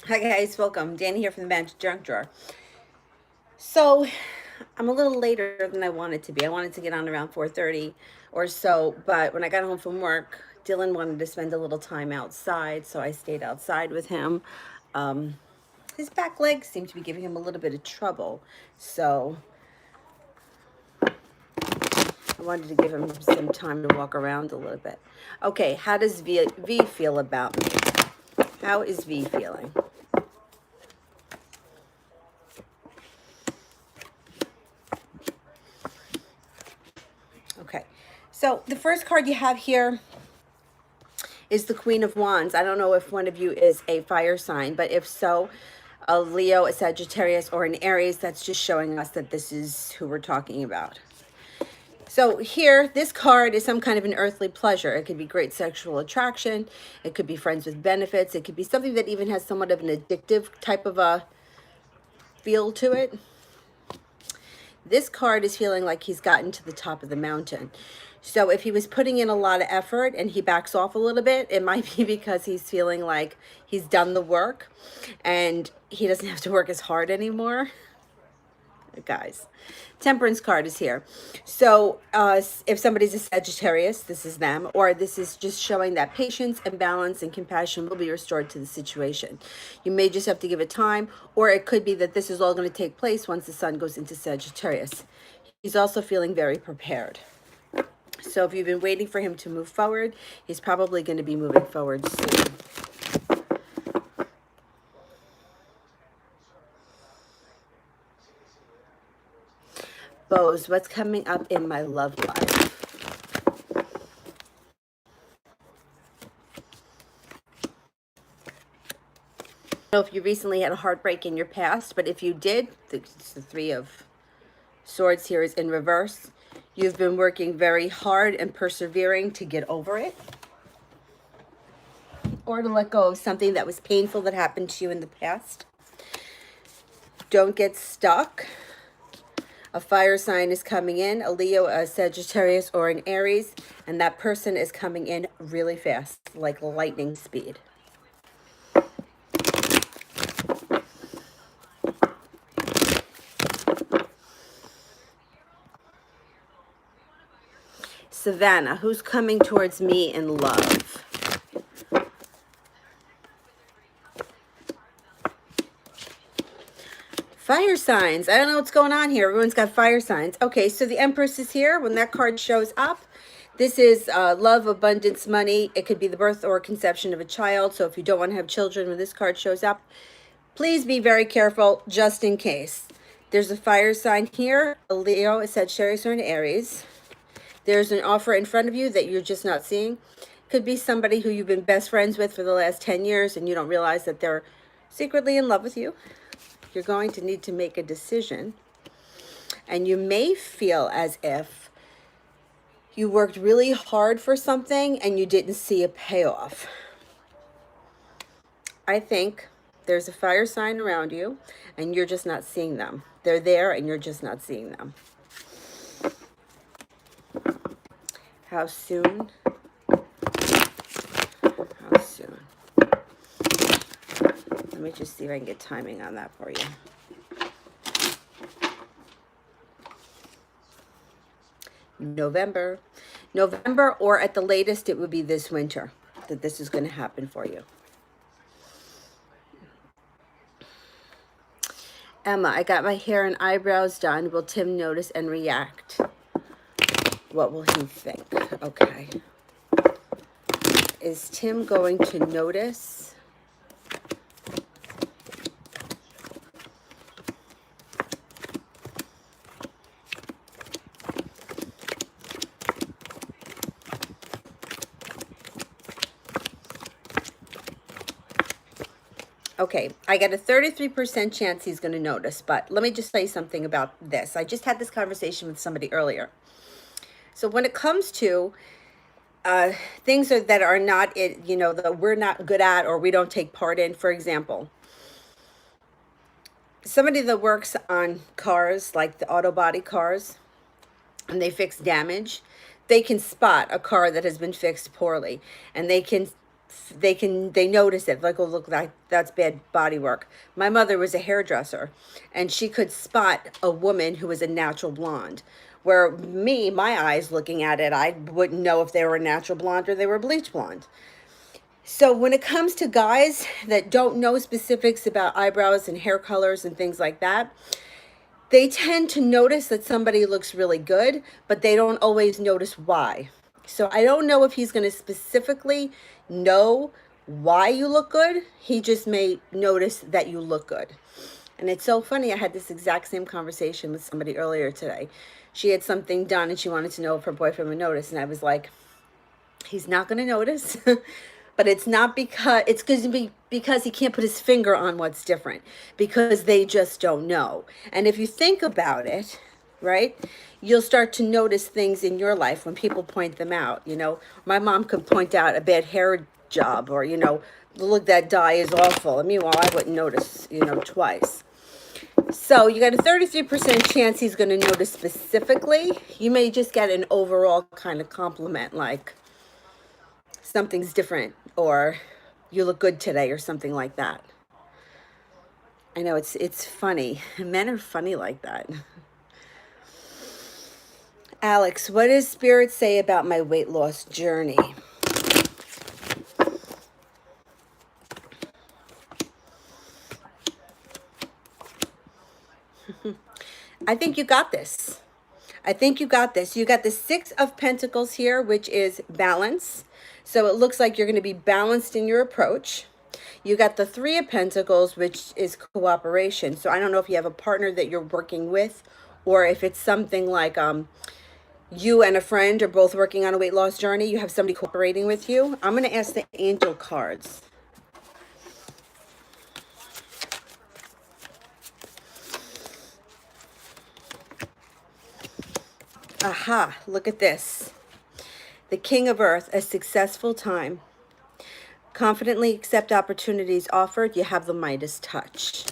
Hi guys, welcome. Danny here from the Magic Junk Drawer. So, I'm a little later than I wanted to be. I wanted to get on around 4:30 or so, but when I got home from work, Dylan wanted to spend a little time outside, so I stayed outside with him. Um, his back legs seem to be giving him a little bit of trouble, so I wanted to give him some time to walk around a little bit. Okay, how does V feel about me? How is V feeling? Okay, so the first card you have here is the Queen of Wands. I don't know if one of you is a fire sign, but if so, a Leo, a Sagittarius, or an Aries, that's just showing us that this is who we're talking about. So here, this card is some kind of an earthly pleasure. It could be great sexual attraction. It could be friends with benefits. It could be something that even has somewhat of an addictive type of a feel to it. This card is feeling like he's gotten to the top of the mountain. So if he was putting in a lot of effort and he backs off a little bit, it might be because he's feeling like he's done the work and he doesn't have to work as hard anymore. Guys, Temperance card is here. So if somebody's a Sagittarius, this is them, or this is just showing that patience and balance and compassion will be restored to the situation. You may just have to give it time, or it could be that this is all going to take place once the sun goes into Sagittarius. He's also feeling very prepared. So if you've been waiting for him to move forward, he's probably going to be moving forward soon. Bows, what's coming up in my love life? I don't know if you recently had a heartbreak in your past, but if you did, the Three of Swords here is in reverse. You've been working very hard and persevering to get over it, or to let go of something that was painful that happened to you in the past. Don't get stuck. A fire sign is coming in, a Leo, a Sagittarius, or an Aries, and that person is coming in really fast, like lightning speed. Savannah, who's coming towards me in love? Fire signs. I don't know what's going on here. Everyone's got fire signs. Okay, so the Empress is here. When that card shows up, this is love, abundance, money. It could be the birth or conception of a child. So if you don't want to have children when this card shows up, please be very careful just in case. There's a fire sign here, a Leo, a Sagittarius, or an Aries. There's an offer in front of you that you're just not seeing. Could be somebody who you've been best friends with for the last 10 years and you don't realize that they're secretly in love with you. You're going to need to make a decision. And you may feel as if you worked really hard for something and you didn't see a payoff. I think there's a fire sign around you and you're just not seeing them. They're there and you're just not seeing them. How soon? How soon? Let me just see if I can get timing on that for you. November, or at the latest, it would be this winter that this is going to happen for you. Emma, I got my hair and eyebrows done. Will Tim notice and react? What will he think? Okay. Is Tim going to notice? Okay, I got a 33% chance he's going to notice, but let me just say something about this. I just had this conversation with somebody earlier. So when it comes to things that are not, that we're not good at or we don't take part in, for example, somebody that works on cars, like the auto body cars, and they fix damage, they can spot a car that has been fixed poorly, and they can they notice it, like, oh, look, that's bad body work. My mother was a hairdresser, and she could spot a woman who was a natural blonde, where me, my eyes looking at it, I wouldn't know if they were a natural blonde or they were bleach blonde. So when it comes to guys that don't know specifics about eyebrows and hair colors and things like that, they tend to notice that somebody looks really good, but they don't always notice why. So I don't know if he's going to specifically know why you look good. He just may notice that you look good. And it's so funny. I had this exact same conversation with somebody earlier today. She had something done and she wanted to know if her boyfriend would notice. And I was like, he's not going to notice. But it's not because it's going to be because he can't put his finger on what's different, because they just don't know. And if you think about it, right, you'll start to notice things in your life when people point them out. You know, my mom could point out a bad hair job, or, you know, look, that dye is awful. And meanwhile, I wouldn't notice, you know, twice. So you got a 33% chance he's going to notice specifically. You may just get an overall kind of compliment, like something's different, or you look good today, or something like that. I know it's funny. Men are funny like that. Alex, what does Spirit say about my weight loss journey? I think you got this. I think you got this. You got the Six of Pentacles here, which is balance. So it looks like you're going to be balanced in your approach. You got the Three of Pentacles, which is cooperation. So I don't know if you have a partner that you're working with, or if it's something like you and a friend are both working on a weight loss journey. You have somebody cooperating with you. I'm going to ask the angel cards. Aha, look at this. The King of Earth, a successful time. Confidently accept opportunities offered. You have the Midas touch.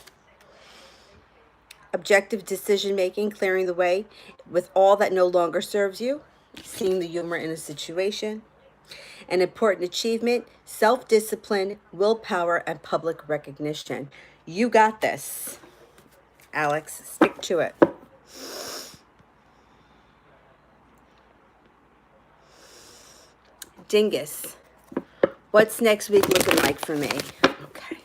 Objective decision making, clearing the way with all that no longer serves you. Seeing the humor in a situation. An important achievement, self-discipline, willpower, and public recognition. You got this, Alex. Stick to it. Dingus, what's next week looking like for me? Okay.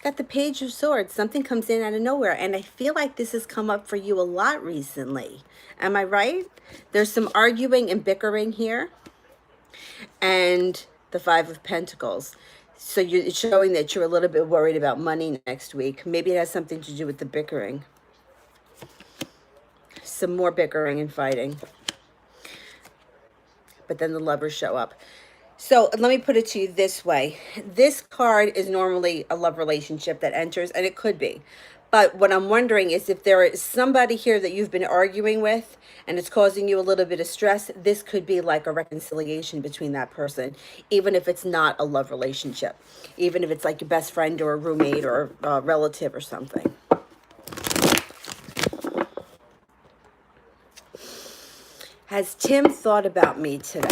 Got the Page of Swords. Something comes in out of nowhere, and I feel like this has come up for you a lot recently. Am I right? There's some arguing and bickering here. And the Five of Pentacles. So it's showing that you're a little bit worried about money next week. Maybe it has something to do with the bickering. Some more bickering and fighting. But then the lovers show up. So let me put it to you this way. This card is normally a love relationship that enters, and it could be. But what I'm wondering is if there is somebody here that you've been arguing with and it's causing you a little bit of stress, this could be like a reconciliation between that person, even if it's not a love relationship, even if it's like your best friend or a roommate or a relative or something. Has Tim thought about me today?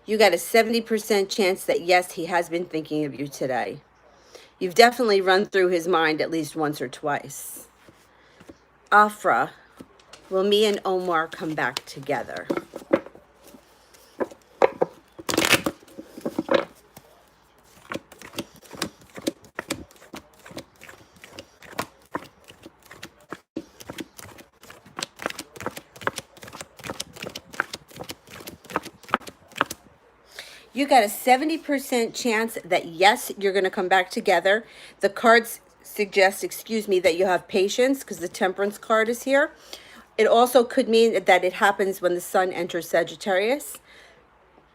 You got a 70% chance that, yes, he has been thinking of you today. You've definitely run through his mind at least once or twice. Afra, will me and Omar come back together? You got a 70% chance that, yes, you're going to come back together. The cards suggest, excuse me, that you have patience because the Temperance card is here. It also could mean that it happens when the sun enters Sagittarius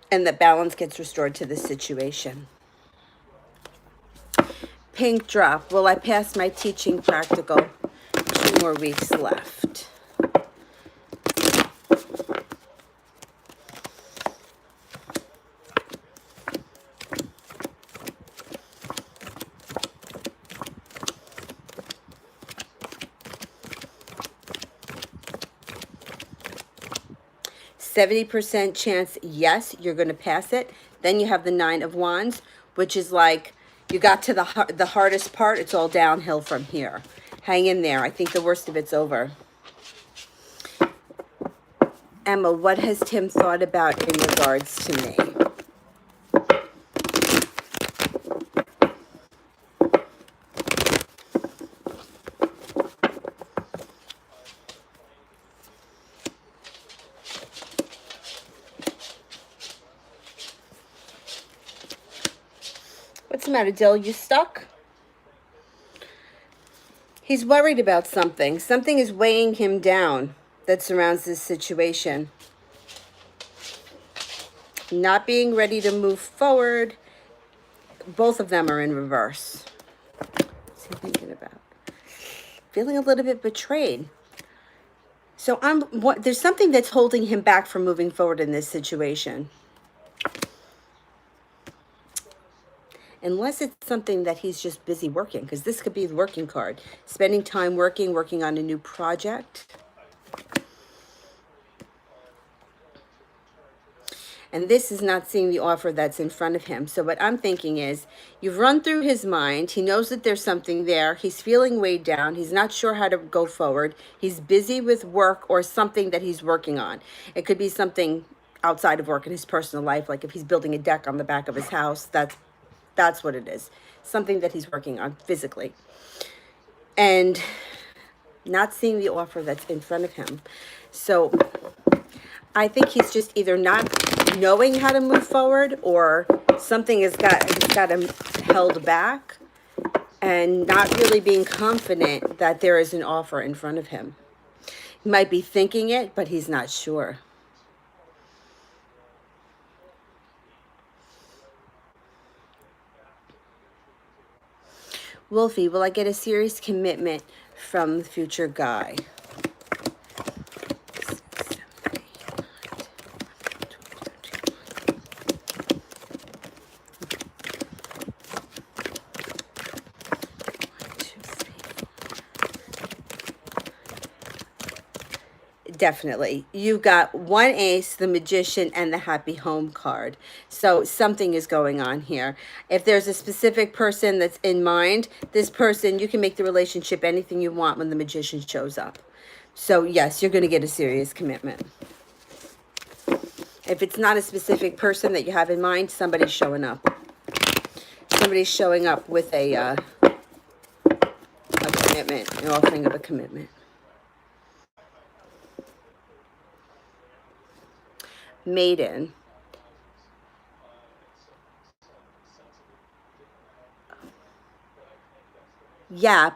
and that balance gets restored to the situation. pink drop. Will I pass my teaching practical? 2 more weeks left. %70 chance, yes, you're going to pass it. Then you have the 9 of Wands, which is like you got to the hardest part. It's all downhill from here. Hang in there. I think the worst of it's over. Emma, what has Tim thought about in regards to me? What's the matter, Dill? You stuck? He's worried about something. Something is weighing him down that surrounds this situation. Not being ready to move forward. Both of them are in reverse. What's he thinking about? Feeling a little bit betrayed. So there's something that's holding him back from moving forward in this situation. Unless it's something that he's just busy working, because this could be the working card. Spending time working on a new project. And this is not seeing the offer that's in front of him. So what I'm thinking is, you've run through his mind. He knows that there's something there. He's feeling weighed down. He's not sure how to go forward. He's busy with work or something that he's working on. It could be something outside of work in his personal life, like if he's building a deck on the back of his house, that's what it is. Something that he's working on physically. And not seeing the offer that's in front of him. So I think he's just either not knowing how to move forward, or something has got him held back, and not really being confident that there is an offer in front of him. He might be thinking it, but he's not sure. Wolfie, will I get a serious commitment from the future guy? Definitely. You've got 1 ace, the Magician, and the Happy Home card. So something is going on here. If there's a specific person that's in mind, this person, you can make the relationship anything you want when the Magician shows up. So yes, you're going to get a serious commitment. If it's not a specific person that you have in mind, somebody's showing up. Somebody's showing up with a commitment, an offering of a commitment. Maiden. Yeah.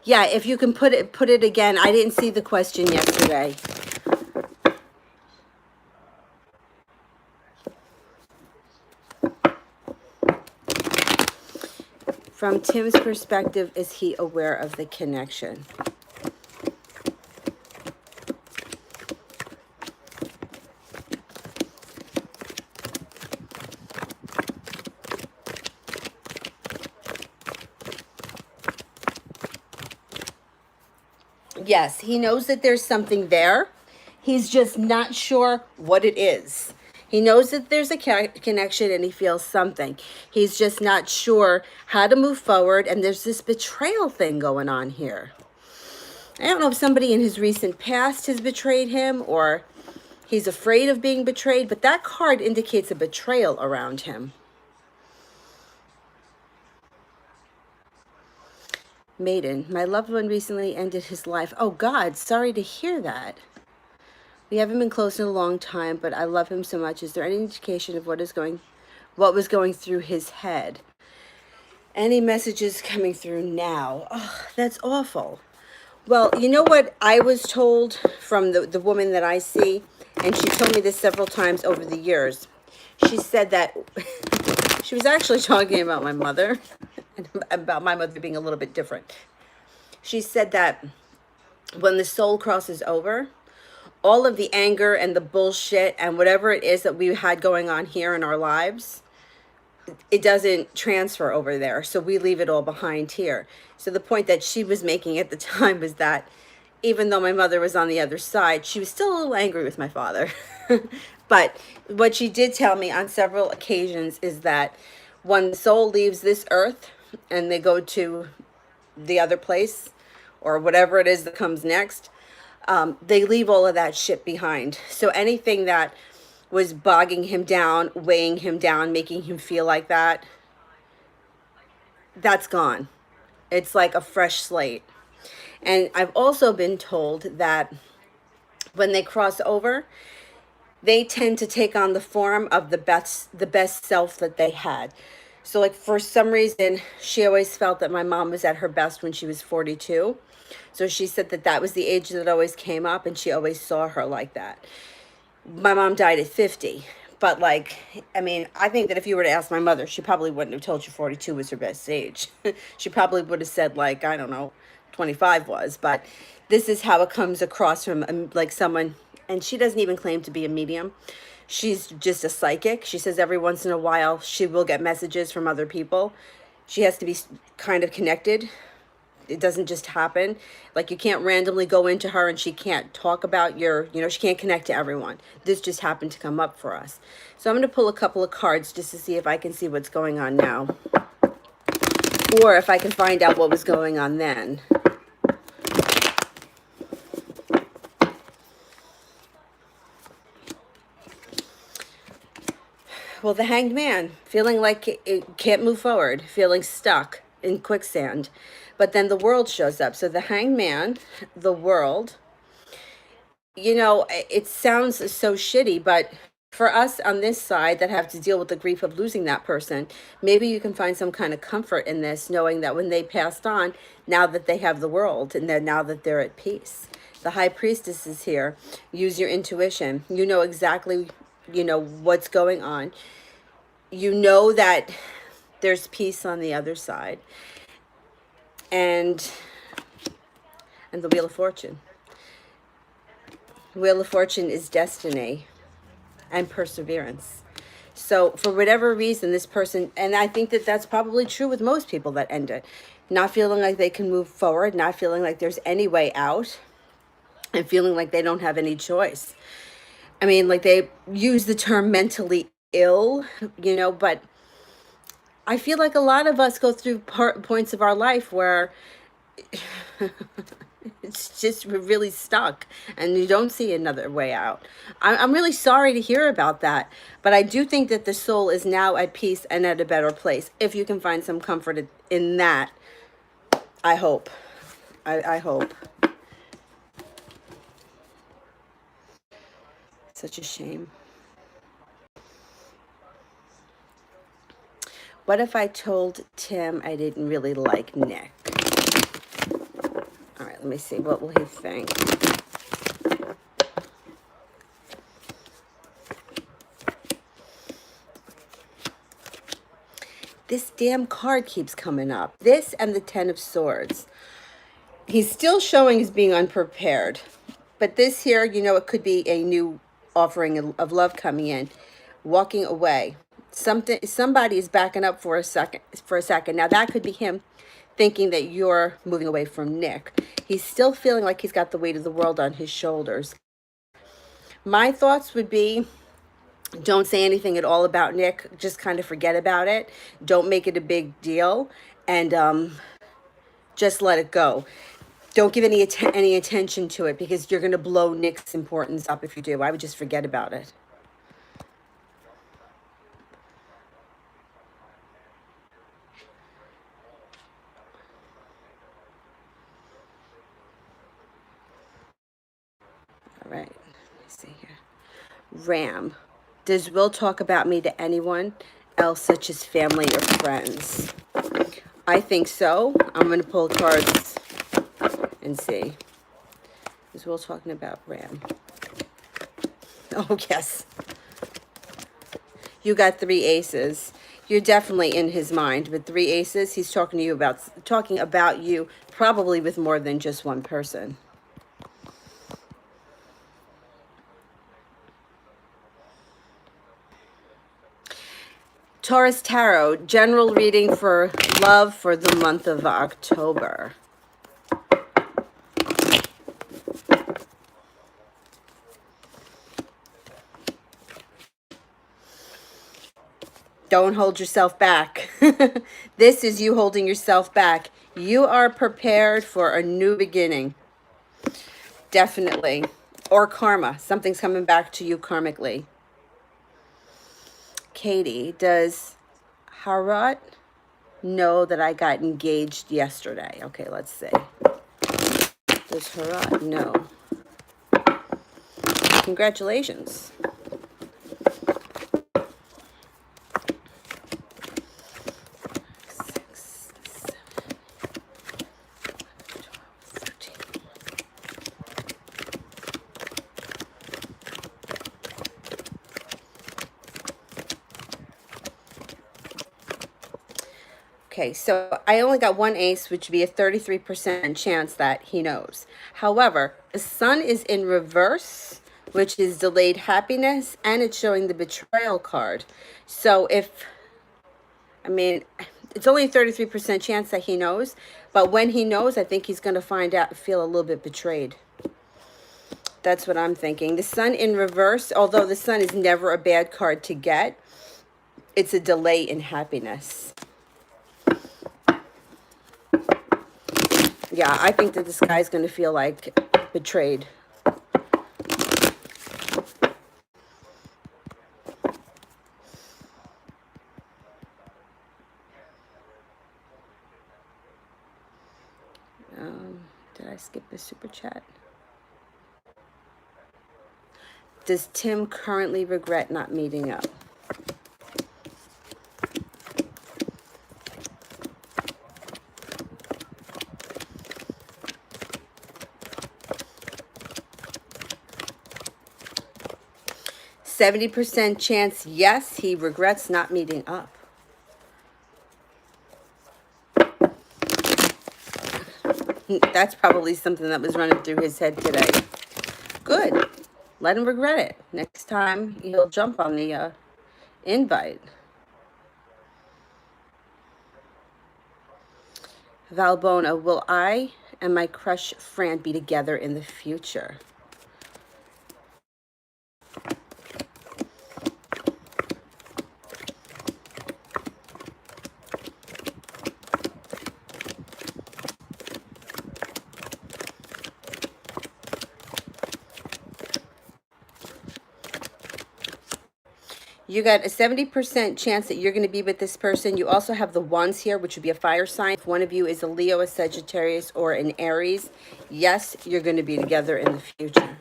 Yeah, if you can put it again. I didn't see the question yesterday. From Tim's perspective, is he aware of the connection? Yes, he knows that there's something there. He's just not sure what it is. He knows that there's a connection and he feels something. He's just not sure how to move forward. And there's this betrayal thing going on here. I don't know if somebody in his recent past has betrayed him or he's afraid of being betrayed, but that card indicates a betrayal around him. Maiden, my loved one recently ended his life. Oh God, sorry to hear that. We haven't been close in a long time, but I love him so much. Is there any indication of what was going through his head? Any messages coming through now? Oh, that's awful. Well, you know what I was told from the woman that I see, and she told me this several times over the years. She said that She was actually talking about my mother, and about my mother being a little bit different. She said that when the soul crosses over, all of the anger and the bullshit and whatever it is that we had going on here in our lives, it doesn't transfer over there. So we leave it all behind here. So the point that she was making at the time was that even though my mother was on the other side, she was still a little angry with my father. But what she did tell me on several occasions is that when the soul leaves this earth and they go to the other place or whatever it is that comes next, they leave all of that shit behind. So anything that was bogging him down, weighing him down, making him feel like that, that's gone. It's like a fresh slate. And I've also been told that when they cross over, they tend to take on the form of the best self that they had. So like for some reason, she always felt that my mom was at her best when she was 42. So she said that that was the age that always came up, and she always saw her like that. My mom died at 50. But like, I mean, I think that if you were to ask my mother, she probably wouldn't have told you 42 was her best age. She probably would have said like, I don't know, 25 was. But this is how it comes across from like someone, and she doesn't even claim to be a medium. She's just a psychic. She says every once in a while she will get messages from other people. She has to be kind of connected. It doesn't just happen. Like you can't randomly go into her and she can't talk about your, she can't connect to everyone. This just happened to come up for us. So I'm going to pull a couple of cards just to see if I can see what's going on now. Or if I can find out what was going on then. Well, the Hanged Man, feeling like it can't move forward, feeling stuck in quicksand. But then the World shows up. So the Hanged Man, the World, it sounds so shitty, but for us on this side that have to deal with the grief of losing that person, maybe you can find some kind of comfort in this, knowing that when they passed on, now that they have the world and now that they're at peace. The High Priestess is here. Use your intuition. You know exactly, what's going on. You know that there's peace on the other side. And the Wheel of Fortune. Wheel of Fortune is destiny and perseverance. So for whatever reason, this person, and I think that that's probably true with most people that end it, not feeling like they can move forward, not feeling like there's any way out, and feeling like they don't have any choice. I mean, like they use the term mentally ill, but I feel like a lot of us go through points of our life where it's just we're really stuck and you don't see another way out. I'm really sorry to hear about that, but I do think that the soul is now at peace and at a better place. If you can find some comfort in that, I hope. I hope. Such a shame. What if I told Tim I didn't really like Nick? All right, let me see. What will he think? This damn card keeps coming up. This and the Ten of Swords. He's still showing as being unprepared. But this here, it could be a new offering of love coming in. Walking away. Somebody is backing up for a second. Now that could be him thinking that you're moving away from Nick. He's still feeling like he's got the weight of the world on his shoulders. My thoughts would be, don't say anything at all about Nick. Just kind of forget about it. Don't make it a big deal, and just let it go. Don't give any attention to it, because you're going to blow Nick's importance up if you do. I would just forget about it. All right, let's see here. Ram. Does Will talk about me to anyone else, such as family or friends? I think so. I'm going to pull cards and see. Is Will talking about Ram? Oh, yes. You got 3 aces. You're definitely in his mind. With three aces, he's talking about you, probably with more than just one person. Taurus Tarot, general reading for love for the month of October. Don't hold yourself back. This is you holding yourself back. You are prepared for a new beginning. Definitely. Or karma. Something's coming back to you karmically. Katie, does Harat know that I got engaged yesterday? Okay, let's see. Does Harat know? Congratulations. Okay, so I only got one ace, which would be a 33% chance that he knows. However, the sun is in reverse, which is delayed happiness, and it's showing the betrayal card. So it's only a 33% chance that he knows, but when he knows, I think he's going to find out, feel a little bit betrayed. That's what I'm thinking. The sun in reverse, although the sun is never a bad card to get, it's a delay in happiness. Yeah, I think that this guy's going to feel like betrayed. Did I skip the super chat? Does Tim currently regret not meeting up? 70% chance, yes, he regrets not meeting up. That's probably something that was running through his head today. Good. Let him regret it. Next time, he'll jump on the invite. Valbona, will I and my crush Fran be together in the future? You got a 70% chance that you're going to be with this person. You also have the wands here, which would be a fire sign. If one of you is a Leo, a Sagittarius, or an Aries, yes, you're going to be together in the future.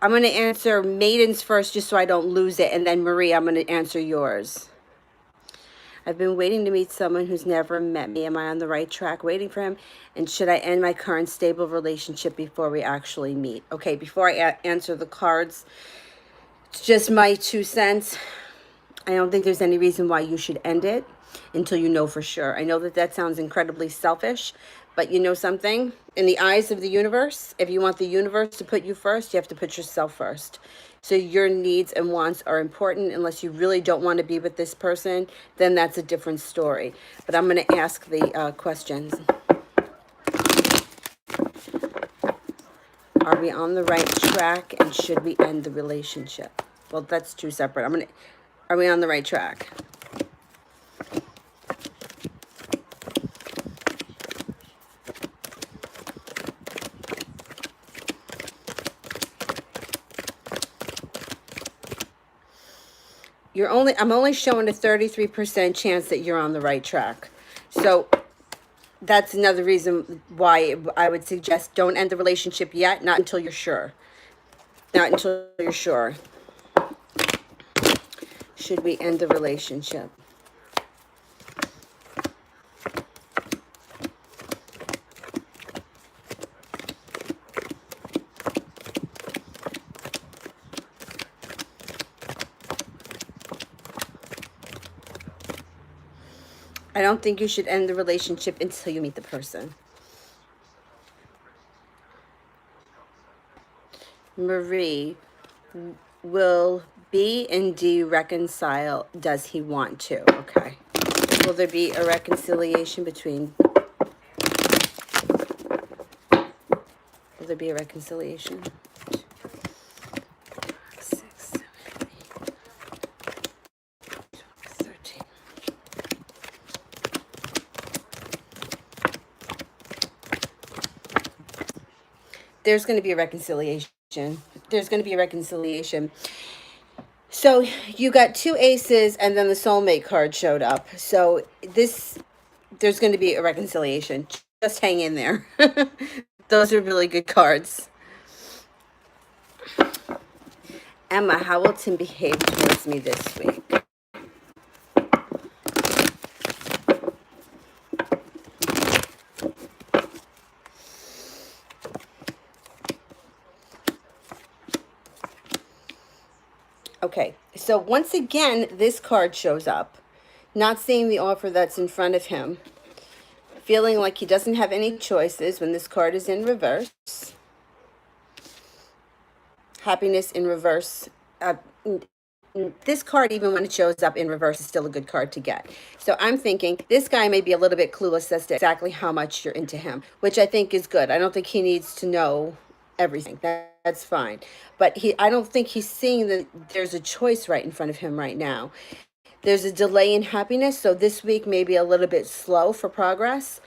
I'm going to answer Maidens first just so I don't lose it. And then Marie, I'm going to answer yours. I've been waiting to meet someone who's never met me. Am I on the right track waiting for him? And should I end my current stable relationship before we actually meet? Okay, before I answer the cards, it's just my 2 cents. I don't think there's any reason why you should end it until you know for sure. I know that that sounds incredibly selfish, but you know something? In the eyes of the universe, if you want the universe to put you first, you have to put yourself first. So your needs and wants are important. Unless you really don't want to be with this person, then that's a different story. But I'm going to ask the questions. Are we on the right track, and should we end the relationship? Well, that's 2 separate. Are we on the right track? I'm only showing a 33% chance that you're on the right track. So that's another reason why I would suggest don't end the relationship yet, not until you're sure. Not until you're sure. Should we end the relationship? I don't think you should end the relationship until you meet the person. Marie, will B and D reconcile? Does he want to? Okay. Will there be a reconciliation between? Will there be a reconciliation? 6, 7, 8, 13. There's going to be a reconciliation. There's going to be a reconciliation. So you got 2 aces and then the soulmate card showed up. So there's going to be a reconciliation. Just hang in there. Those are really good cards. Emma, how will Tim behave towards me this week? Okay, so once again, this card shows up. Not seeing the offer that's in front of him. Feeling like he doesn't have any choices when this card is in reverse. Happiness in reverse. This card, even when it shows up in reverse, is still a good card to get. So I'm thinking this guy may be a little bit clueless as to exactly how much you're into him, which I think is good. I don't think he needs to know everything. That's fine. But I don't think he's seeing that there's a choice right in front of him right now. There's a delay in happiness, so this week may be a little bit slow for progress.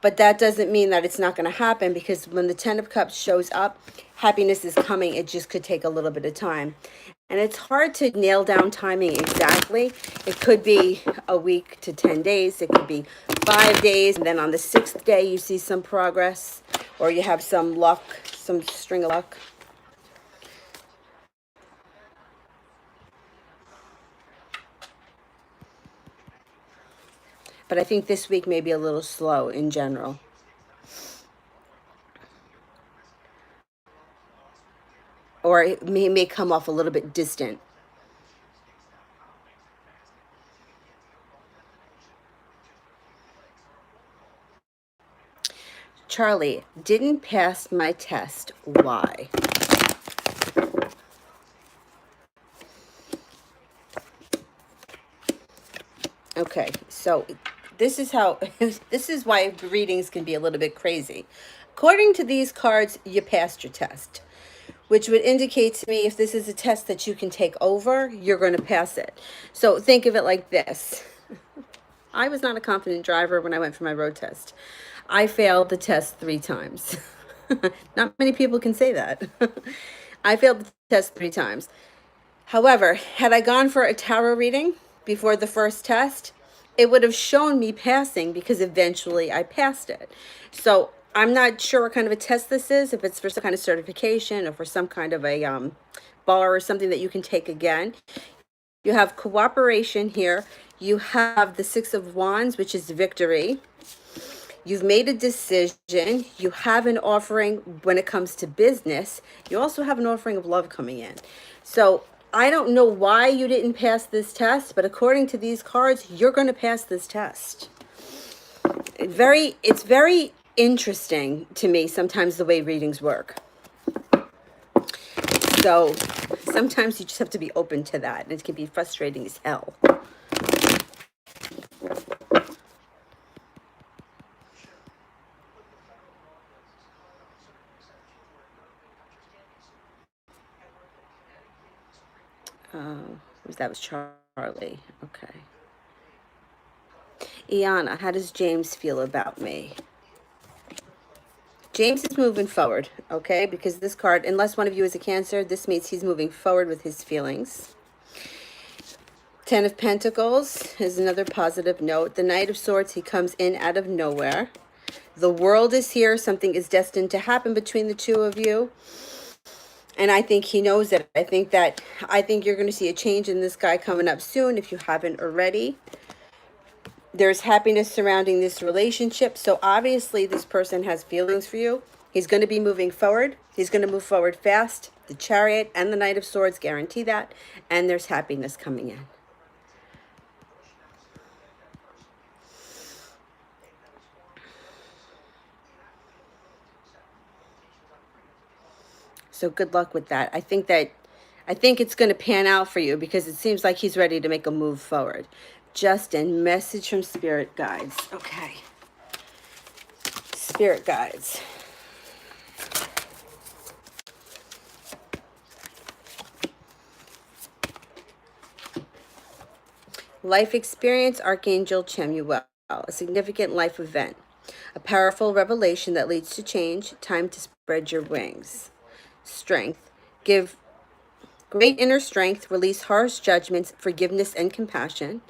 But that doesn't mean that it's not going to happen, because when the 10 of Cups shows up, happiness is coming. It just could take a little bit of time. And it's hard to nail down timing exactly. It could be a week to 10 days. It could be 5 days. And then on the 6th day, you see some progress, or you have some luck, some string of luck. But I think this week may be a little slow in general. Or it may come off a little bit distant. Charlie, didn't pass my test. Why? Okay, so this is how, this is why readings can be a little bit crazy. According to these cards, you passed your test, which would indicate to me if this is a test that you can take over, you're going to pass it. So think of it like this. I was not a confident driver when I went for my road test. I failed the test 3 times. Not many people can say that. I failed the test 3 times. However, had I gone for a tarot reading before the first test, it would have shown me passing, because eventually I passed it. So I'm not sure what kind of a test this is, if it's for some kind of certification or for some kind of a bar or something that you can take again. You have cooperation here. You have the 6 of Wands, which is victory. You've made a decision. You have an offering when it comes to business. You also have an offering of love coming in. So I don't know why you didn't pass this test, but according to these cards, you're going to pass this test. It's very interesting to me sometimes the way readings work. So sometimes you just have to be open to that, and it can be frustrating as hell. That was Charlie. Okay. Iana, how does James feel about me? James is moving forward, okay? Because this card, unless one of you is a Cancer, this means he's moving forward with his feelings. 10 of Pentacles is another positive note. The Knight of Swords, he comes in out of nowhere. The World is here. Something is destined to happen between the two of you. And I think he knows it. I think you're going to see a change in this guy coming up soon if you haven't already. There's happiness surrounding this relationship. So obviously this person has feelings for you. He's going to be moving forward. He's going to move forward fast. The Chariot and the Knight of Swords guarantee that. And there's happiness coming in. So good luck with that. I think it's going to pan out for you because it seems like he's ready to make a move forward. Justin, message from spirit guides. Okay. Spirit guides. Life experience, Archangel Chamuel. A significant life event. A powerful revelation that leads to change. Time to spread your wings. Strength. Give great inner strength. Release harsh judgments, forgiveness, and compassion.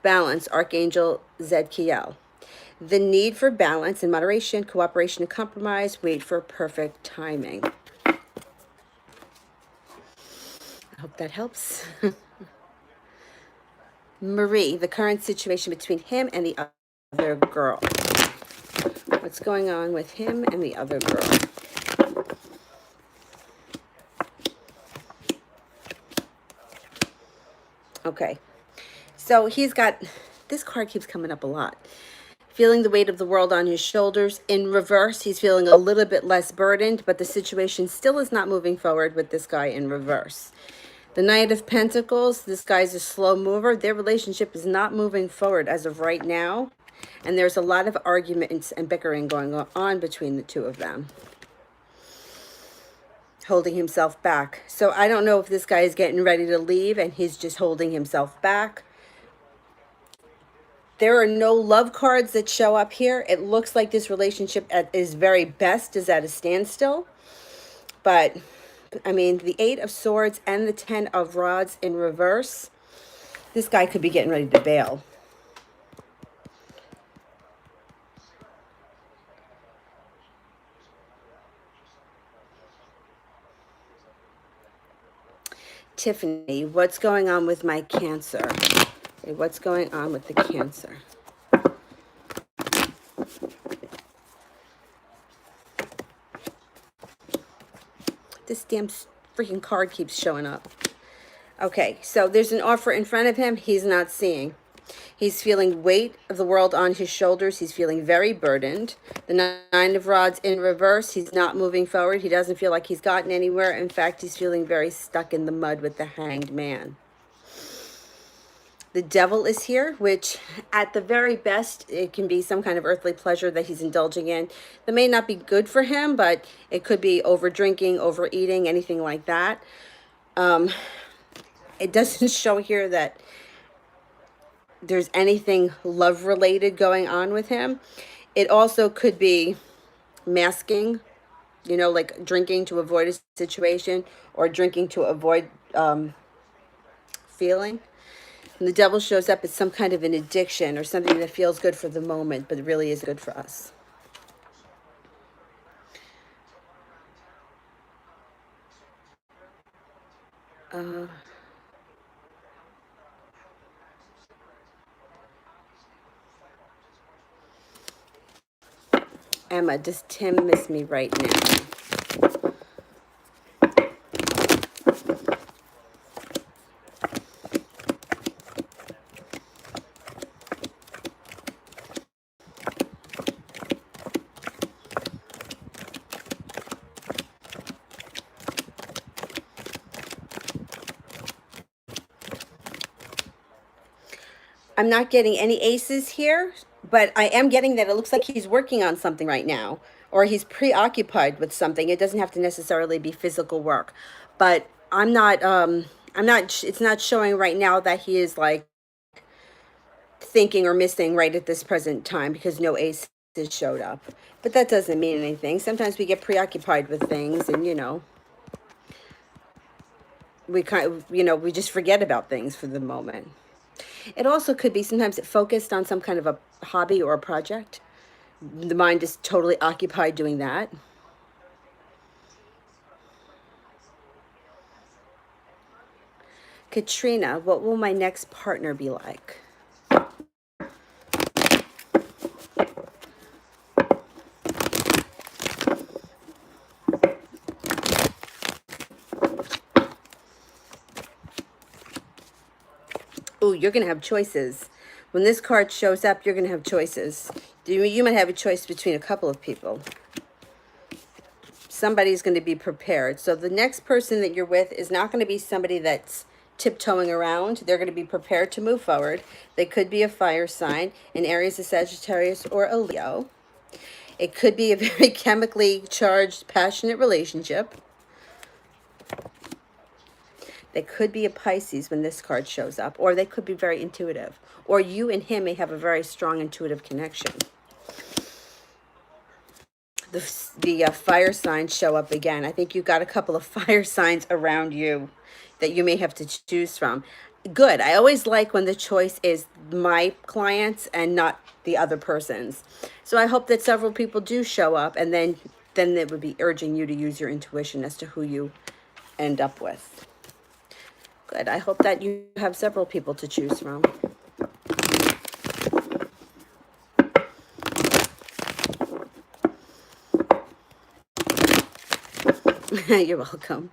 Balance, Archangel Zadkiel. The need for balance and moderation, cooperation and compromise. Wait for perfect timing. I hope that helps. Marie, the current situation between him and the other girl. What's going on with him and the other girl? Okay. So he's got, this card keeps coming up a lot. Feeling the weight of the world on his shoulders. In reverse, he's feeling a little bit less burdened, but the situation still is not moving forward with this guy in reverse. The Knight of Pentacles, this guy's a slow mover. Their relationship is not moving forward as of right now. And there's a lot of arguments and bickering going on between the two of them. Holding himself back. So I don't know if this guy is getting ready to leave and he's just holding himself back. There are no love cards that show up here. It looks like this relationship at its very best is at a standstill. But, I mean, the 8 of Swords and the 10 of Rods in reverse, this guy could be getting ready to bail. Tiffany, what's going on with my Cancer? Okay, what's going on with the Cancer? This damn freaking card keeps showing up. Okay, so there's an offer in front of him he's not seeing. He's feeling weight of the world on his shoulders. He's feeling very burdened. The 9 of Rods in reverse. He's not moving forward. He doesn't feel like he's gotten anywhere. In fact, he's feeling very stuck in the mud with the Hanged Man. The Devil is here, which at the very best, it can be some kind of earthly pleasure that he's indulging in. That may not be good for him, but it could be over drinking, overeating, anything like that. It doesn't show here that there's anything love related going on with him. It also could be masking, you know, like drinking to avoid a situation or drinking to avoid feeling. And the Devil shows up as some kind of an addiction or something that feels good for the moment, but it really is good for us. Emma, does Tim miss me right now? I'm not getting any aces here, but I am getting that it looks like he's working on something right now, or he's preoccupied with something. It doesn't have to necessarily be physical work, but it's not showing right now that he is like thinking or missing right at this present time because no aces showed up. But that doesn't mean anything. Sometimes we get preoccupied with things and, you know, we just forget about things for the moment. It also could be sometimes it focused on some kind of a hobby or a project. The mind is totally occupied doing that. Katrina, what will my next partner be like? Ooh, you're going to have choices. When this card shows up, you're going to have choices. You might have a choice between a couple of people. somebody's going to be prepared. So the next person that you're with is not going to be somebody that's tiptoeing around. They're going to be prepared to move forward. They could be a fire sign, an Aries, a Sagittarius, or a Leo. It could be a very chemically charged, passionate relationship. They could be a Pisces when this card shows up, or they could be very intuitive, or you and him may have a very strong intuitive connection. The fire signs show up again. I think you've got a couple of fire signs around you that you may have to choose from. Good. I always like when the choice is my clients and not the other person's. So I hope that several people do show up, and then it would be urging you to use your intuition as to who you end up with. Good. I hope that you have several people to choose from. You're welcome.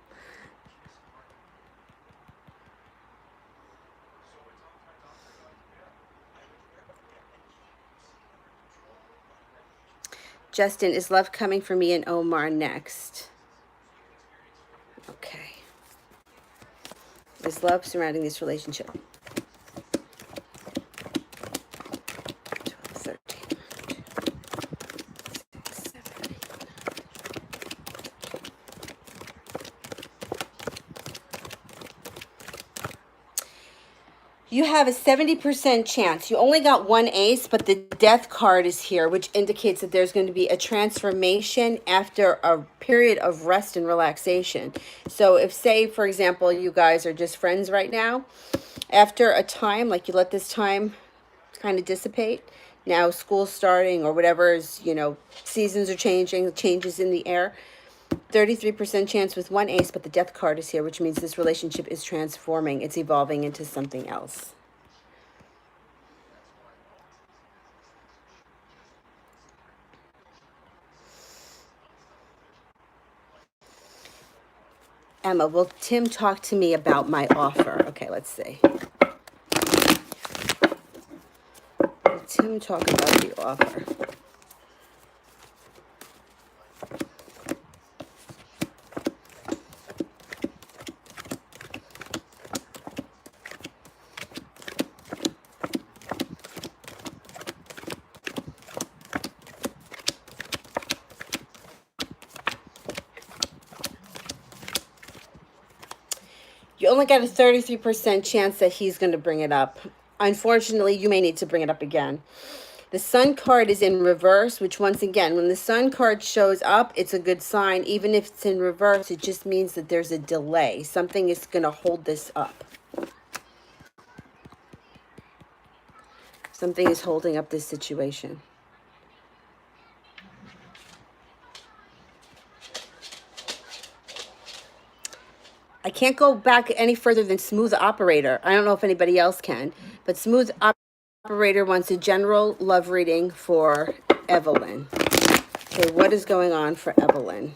Justin, is love coming for me and Omar next? Okay. Is love surrounding this relationship? 12, 13, 6, 7, 8. You have a 70% chance. You only got one ace, but the death card is here, which indicates that there's going to be a transformation after a period of rest and relaxation. So if, say, for example, you guys are just friends right now, after a time, like you let this time kind of dissipate, now school's starting or whatever is, you know, seasons are changing, changes in the air, 33% chance with one ace, but the death card is here, which means this relationship is transforming. It's evolving into something else. Emma, will Tim talk to me about my offer? Okay, let's see. Will Tim talk about the offer? You only got a 33% chance that he's going to bring it up. Unfortunately, you may need to bring it up again. The Sun card is in reverse, which once again, when the Sun card shows up, it's a good sign. Even if it's in reverse, it just means that there's a delay. Something is going to hold this up. Something is holding up this situation. I can't go back any further than Smooth Operator. I don't know if anybody else can, but Smooth Operator wants a general love reading for Evelyn. Okay, what is going on for Evelyn?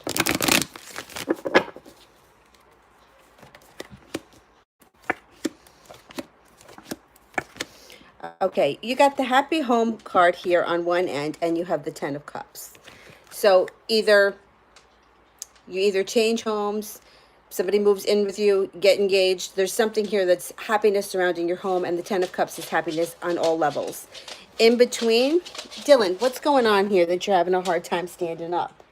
Okay, you got the Happy Home card here on one end, and you have the Ten of Cups. So you either change homes, somebody moves in with you, get engaged. There's something here that's happiness surrounding your home, and the Ten of Cups is happiness on all levels. In between, Dylan, what's going on here that you're having a hard time standing up?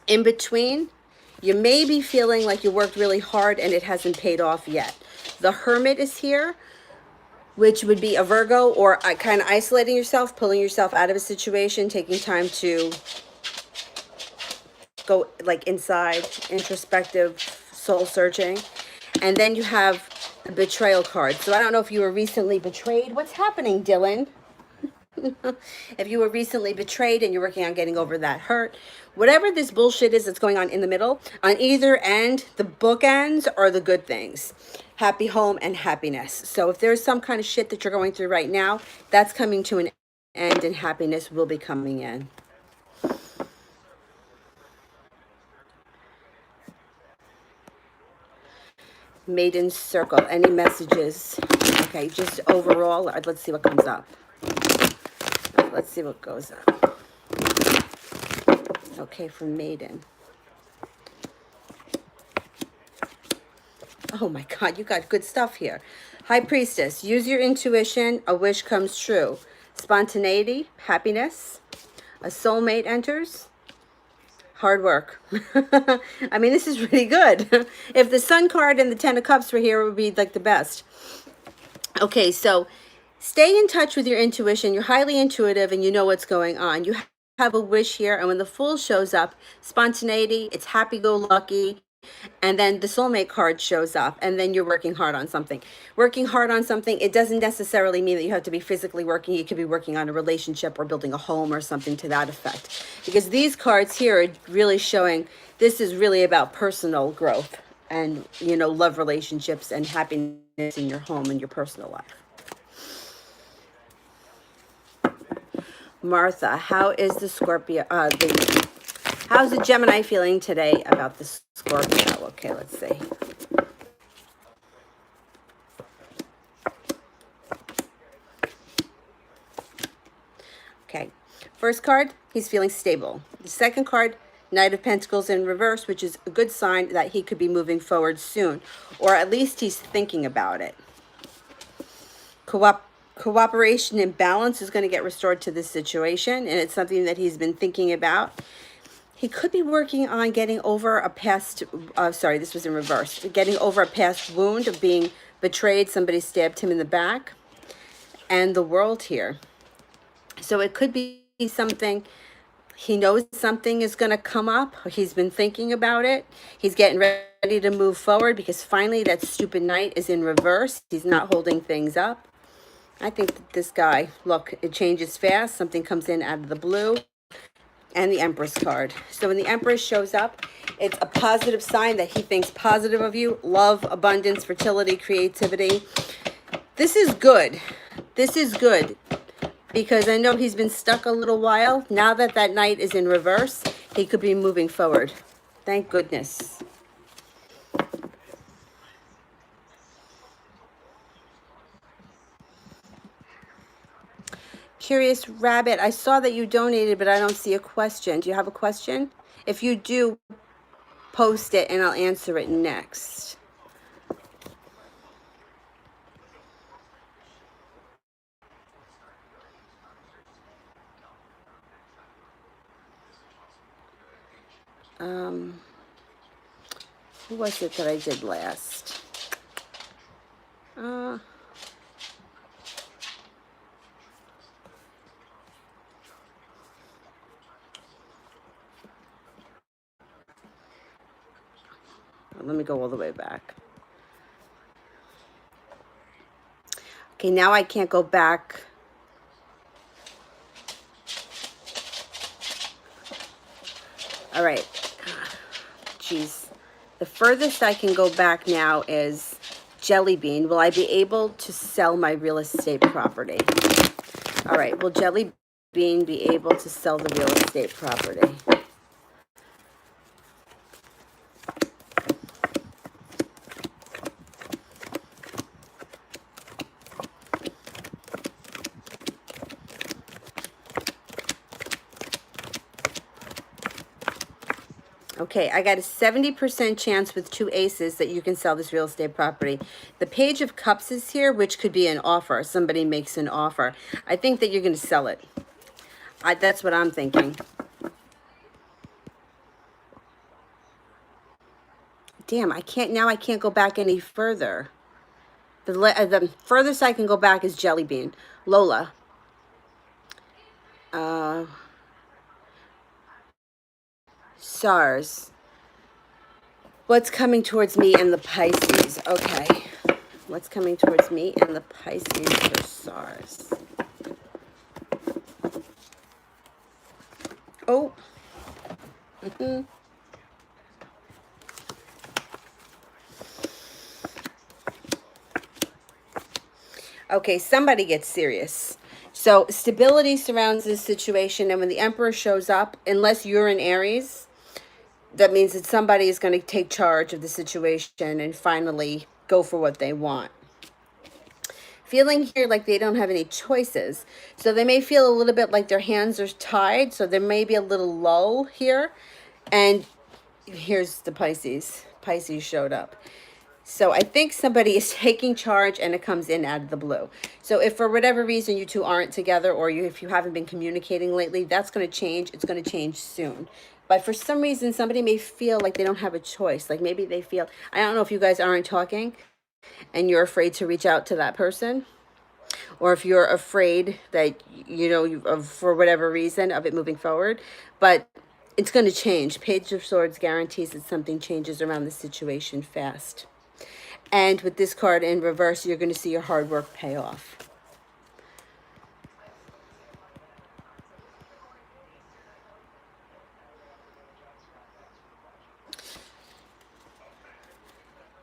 In between, you may be feeling like you worked really hard and it hasn't paid off yet. The Hermit is here, which would be a Virgo, or kind of isolating yourself, pulling yourself out of a situation, taking time to go like inside, introspective, soul searching. And then you have the Betrayal card. So I don't know if you were recently betrayed. What's happening, Dylan? If you were recently betrayed and you're working on getting over that hurt, whatever this bullshit is that's going on in the middle, on either end, the bookends are the good things. Happy home and happiness. So if there's some kind of shit that you're going through right now, that's coming to an end and happiness will be coming in. Maiden Circle, any messages? Okay, just overall, let's see what comes up. Let's see what goes up. Okay, from Maiden. Oh my God, you got good stuff here. High Priestess, use your intuition, a wish comes true. Spontaneity, happiness, a soulmate enters, hard work. I mean, this is really good. If the Sun card and the Ten of Cups were here, it would be like the best. Okay, so stay in touch with your intuition. You're highly intuitive and you know what's going on. You have a wish here, and when the Fool shows up, spontaneity, it's happy-go-lucky. And then the soulmate card shows up, and then you're working hard on something. Working hard on something, it doesn't necessarily mean that you have to be physically working. You could be working on a relationship or building a home or something to that effect. Because these cards here are really showing this is really about personal growth and, you know, love relationships and happiness in your home and your personal life. Martha, how is the Scorpio, how's the Gemini feeling today about the Scorpio? Okay, let's see. Okay, first card, he's feeling stable. The second card, Knight of Pentacles in reverse, which is a good sign that he could be moving forward soon, or at least he's thinking about it. Cooperation and balance is going to get restored to this situation, and it's something that he's been thinking about. He could be working on getting over a past, sorry, this was in reverse, getting over a past wound of being betrayed. Somebody stabbed him in the back, and the World here. So it could be something, he knows something is going to come up. He's been thinking about it. He's getting ready to move forward because finally that stupid Knight is in reverse. He's not holding things up. I think that this guy, look, it changes fast. Something comes in out of the blue. And the Empress card. So when the Empress shows up, it's a positive sign that he thinks positive of you. Love, abundance, fertility, creativity. This is good. This is good. Because I know he's been stuck a little while. Now that that Knight is in reverse, he could be moving forward. Thank goodness. Curious Rabbit, I saw that you donated, but I don't see a question. Do you have a question? If you do, post it and I'll answer it next. Who was it that I did last? Let me go all the way back. Okay, now I can't go back. All right. Jeez. The furthest I can go back now is Jelly Bean. Will I be able to sell my real estate property? All right. Will Jelly Bean be able to sell the real estate property? Okay, I got a 70% chance with 2 aces that you can sell this real estate property. The Page of Cups is here, which could be an offer. Somebody makes an offer. I think that you're going to sell it. That's what I'm thinking. Damn, I can't go back any further. The furthest I can go back is Jelly Bean. Lola. SARS. What's coming towards me and the Pisces? Okay. What's coming towards me and the Pisces for SARS? Oh. Okay, somebody gets serious. So stability surrounds this situation, and when the Emperor shows up, unless you're in Aries, that means that somebody is going to take charge of the situation and finally go for what they want. feeling here like they don't have any choices. So they may feel a little bit like their hands are tied. So there may be a little lull here. And here's the Pisces. Pisces showed up. So I think somebody is taking charge and it comes in out of the blue. So if for whatever reason you two aren't together, or if you haven't been communicating lately, that's going to change. It's going to change soon. But for some reason, somebody may feel like they don't have a choice. Like maybe they feel, I don't know if you guys aren't talking and you're afraid to reach out to that person, or if you're afraid that, for whatever reason of it moving forward. But it's going to change. Page of Swords guarantees that something changes around the situation fast. And with this card in reverse, you're going to see your hard work pay off.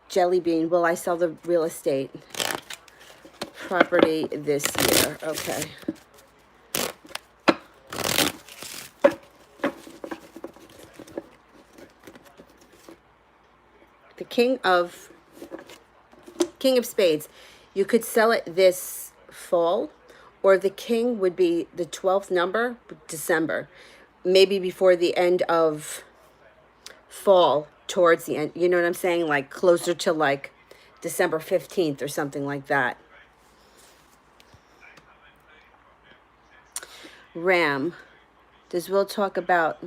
Jelly Bean, will I sell the real estate property this year? Okay. The King of Spades. You could sell it this fall, or the King would be the 12th number, December. Maybe before the end of fall, towards the end. You know what I'm saying? Like closer to like December 15th or something like that. Ram. Does Will talk about...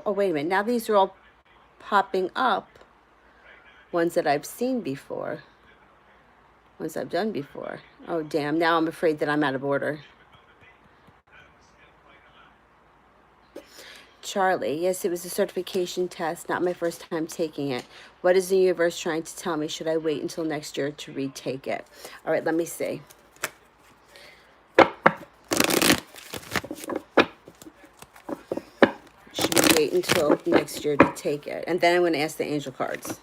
Oh, wait a minute. Now these are all popping up. Ones that I've seen before. Ones I've done before. Oh, damn. Now I'm afraid that I'm out of order. Charlie, yes, it was a certification test, not my first time taking it. What is the universe trying to tell me? Should I wait until next year to retake it? All right, let me see. Should we wait until next year to take it? And then I'm going to ask the angel cards.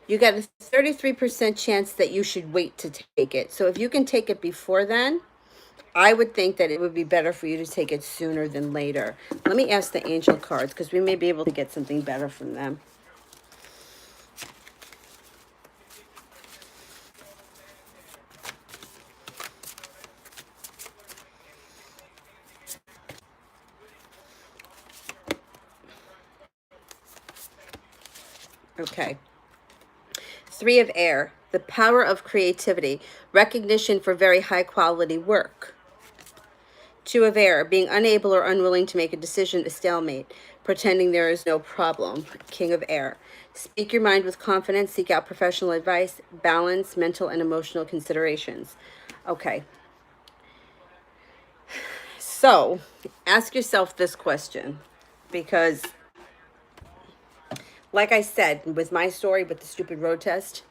You got a 33% chance that you should wait to take it. So if you can take it before then, I would think that it would be better for you to take it sooner than later. Let me ask the angel cards, because we may be able to get something better from them. Okay. Three of Air, the power of creativity, recognition for very high quality work. Two of Air, being unable or unwilling to make a decision, a stalemate, pretending there is no problem. King of Air, speak your mind with confidence, seek out professional advice, balance mental and emotional considerations. Okay. So, ask yourself this question, because like I said, with my story with the stupid road test,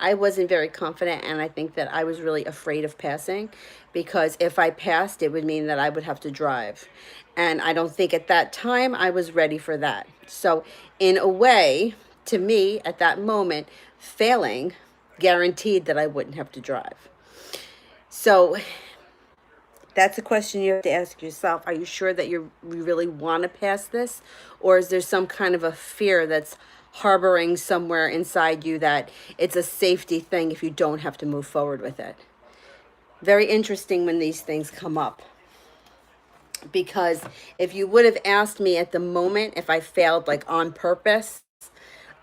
I wasn't very confident, and I think that I was really afraid of passing, because if I passed, it would mean that I would have to drive. And I don't think at that time I was ready for that. So in a way, to me, at that moment, failing guaranteed that I wouldn't have to drive. So that's a question you have to ask yourself. Are you sure that you really want to pass this? Or is there some kind of a fear that's harboring somewhere inside you that it's a safety thing if you don't have to move forward with it? Very interesting when these things come up. Because if you would have asked me at the moment if I failed like on purpose,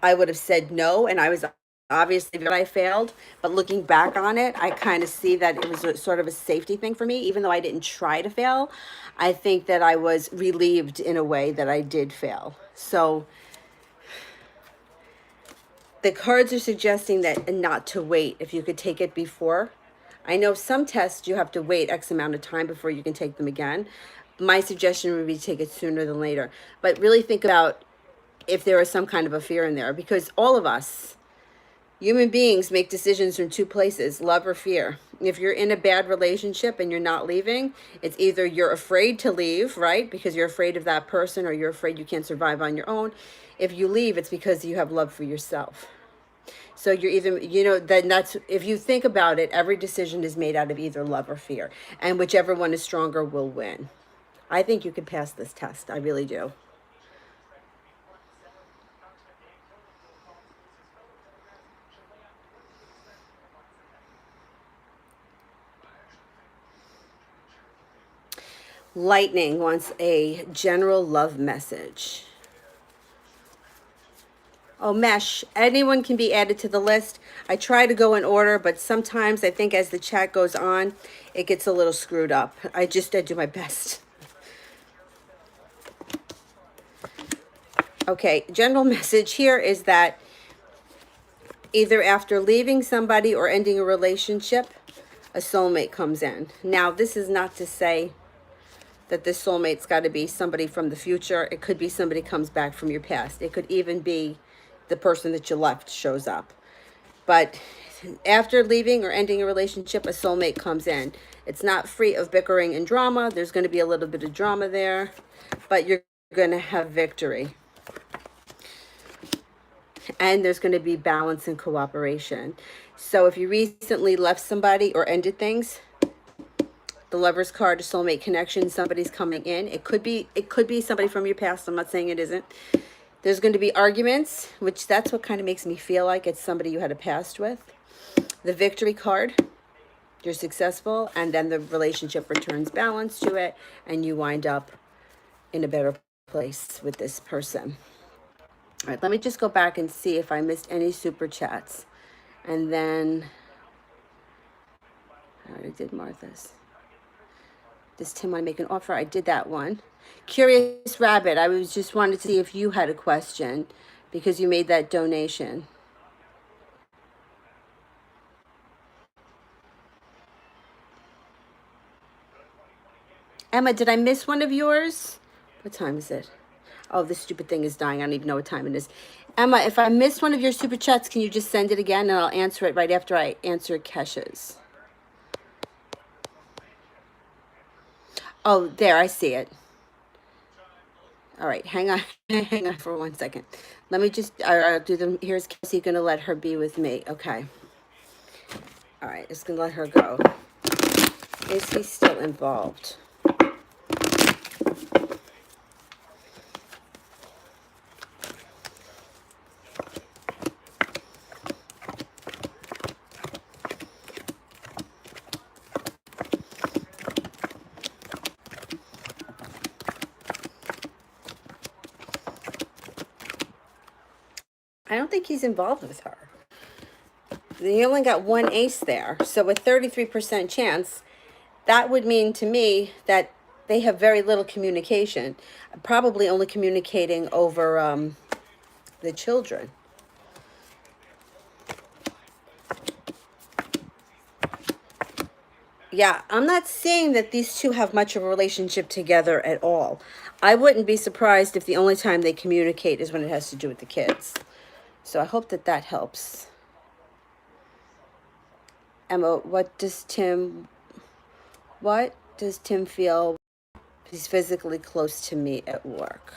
I would have said no, and I was obviously that I failed, but looking back on it, I kind of see that it was a, sort of a safety thing for me. Even though I didn't try to fail, I think that I was relieved in a way that I did fail. So the cards are suggesting that not to wait if you could take it before. I know some tests you have to wait X amount of time before you can take them again. My suggestion would be to take it sooner than later. But really think about if there is some kind of a fear in there, because all of us, human beings, make decisions from two places, love or fear. If you're in a bad relationship and you're not leaving, it's either you're afraid to leave, right? Because you're afraid of that person, or you're afraid you can't survive on your own. If you leave, it's because you have love for yourself. So you're either, you know, then that's, if you think about it, every decision is made out of either love or fear. And whichever one is stronger will win. I think you could pass this test. I really do. Lightning wants a general love message. Oh, Mesh, anyone can be added to the list. I try to go in order, but sometimes I think as the chat goes on, it gets a little screwed up. I do my best. Okay, general message here is that either after leaving somebody or ending a relationship, a soulmate comes in. Now, this is not to say that this soulmate's got to be somebody from the future. It could be somebody comes back from your past. It could even be the person that you left shows up. But after leaving or ending a relationship, a soulmate comes in. It's not free of bickering and drama. There's going to be a little bit of drama there, but you're going to have victory. And there's going to be balance and cooperation. So if you recently left somebody or ended things, the Lover's card, a soulmate connection, somebody's coming in. It could be somebody from your past. I'm not saying it isn't. There's going to be arguments, which that's what kind of makes me feel like it's somebody you had a past with. The Victory card, you're successful, and then the relationship returns balance to it, and you wind up in a better place with this person. All right, let me just go back and see if I missed any super chats. And then, I already did Martha's. Does Tim want to make an offer? I did that one. Curious Rabbit, I was just wanted to see if you had a question because you made that donation. Emma, did I miss one of yours? What time is it? Oh, this stupid thing is dying. I don't even know what time it is. Emma, if I missed one of your super chats, can you just send it again and I'll answer it right after I answer Kesha's. Oh, there, I see it. All right, hang on. Hang on for 1 second. Let me just, I'll do them. Here's Cassie going to let her be with me. Okay. All right, just going to let her go. Is he still involved? I don't think he's involved with her. He only got one ace there. So with 33% chance, that would mean to me that they have very little communication. Probably only communicating over the children. Yeah, I'm not saying that these two have much of a relationship together at all. I wouldn't be surprised if the only time they communicate is when it has to do with the kids. So I hope that that helps. Emma, what does Tim feel? He's physically close to me at work.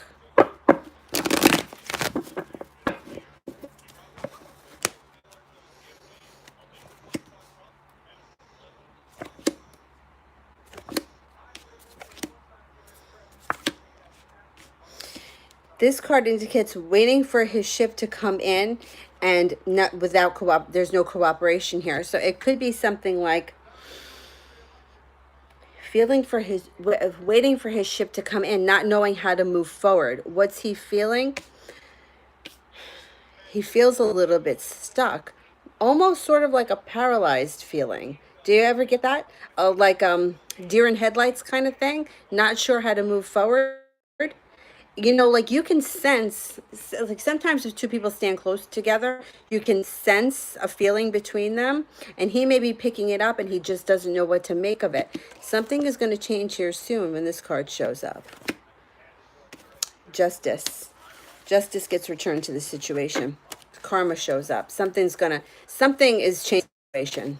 This card indicates waiting for his ship to come in and not without there's no cooperation here. So it could be something like waiting for his ship to come in, not knowing how to move forward. What's he feeling? He feels a little bit stuck, almost sort of like a paralyzed feeling. Do you ever get that? Like deer in headlights kind of thing, not sure how to move forward. You know, like you can sense, like sometimes if two people stand close together, you can sense a feeling between them, and he may be picking it up and he just doesn't know what to make of it. Something is going to change here soon when this card shows up. Justice. Justice gets returned to the situation. Karma shows up. Something is changing the situation.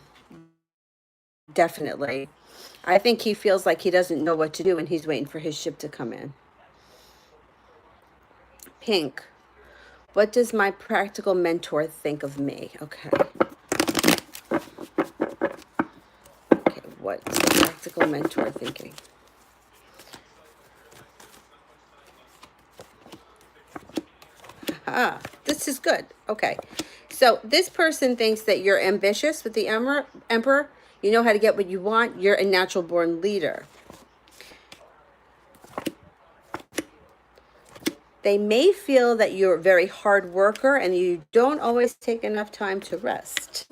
Definitely. I think he feels like he doesn't know what to do and he's waiting for his ship to come in. Pink. What does my practical mentor think of me? Okay. Okay, what's the practical mentor thinking? Ah, this is good. Okay. So this person thinks that you're ambitious with the emperor. You know how to get what you want. You're a natural born leader. They may feel that you're a very hard worker and you don't always take enough time to rest.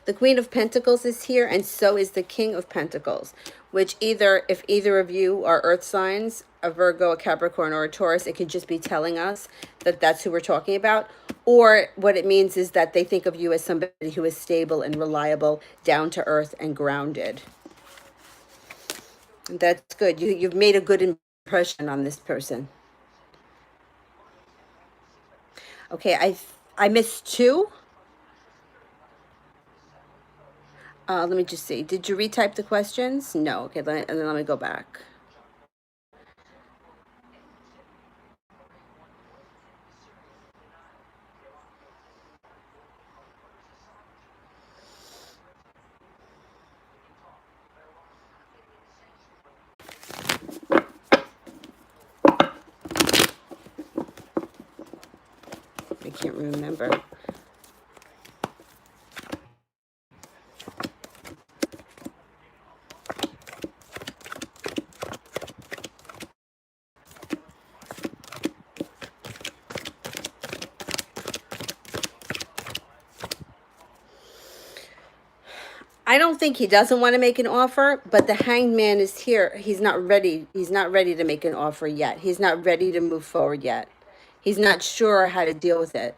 The Queen of Pentacles is here, and so is the King of Pentacles, which if either of you are earth signs, a Virgo, a Capricorn, or a Taurus, it could just be telling us that that's who we're talking about. Or what it means is that they think of you as somebody who is stable and reliable, down to earth and grounded. That's good. You've made a good impression on this person. Okay, I missed two. Let me just see. Did you retype the questions? No. Okay, and then let me go back. I can't remember. I don't think he doesn't want to make an offer, but the Hanged Man is here. He's not ready. He's not ready to make an offer yet. He's not ready to move forward yet. He's not sure how to deal with it.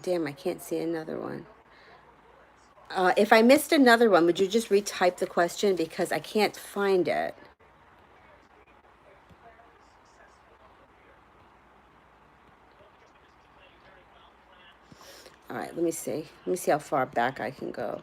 Damn, I can't see another one. If I missed another one, would you just retype the question because I can't find it? All right, let me see. Let me see how far back I can go.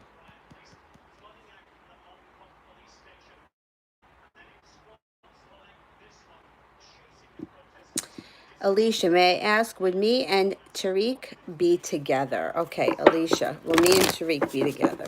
Alicia, may I ask, would me and Tariq be together? Okay, Alicia, will me and Tariq be together?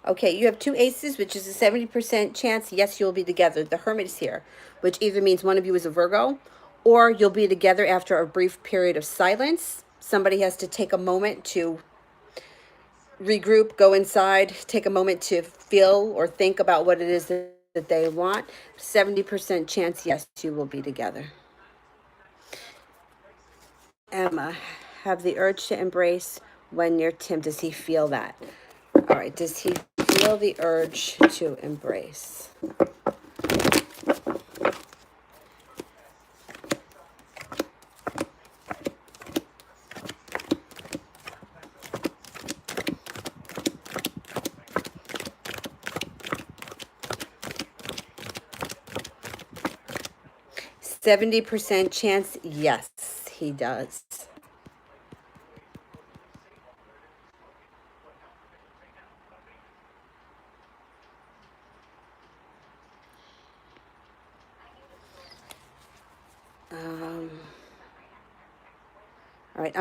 'Okay, you have two aces, which is a 70% chance, yes, you'll be together. The Hermit is here, which either means one of you is a Virgo, or you'll be together after a brief period of silence. Somebody has to take a moment to regroup, go inside, take a moment to feel or think about what it is that they want. 70% chance, yes, you will be together. Emma, have the urge to embrace when near Tim. Does he feel that? All right, does he feel the urge to embrace? %70 chance, yes, he does. All right,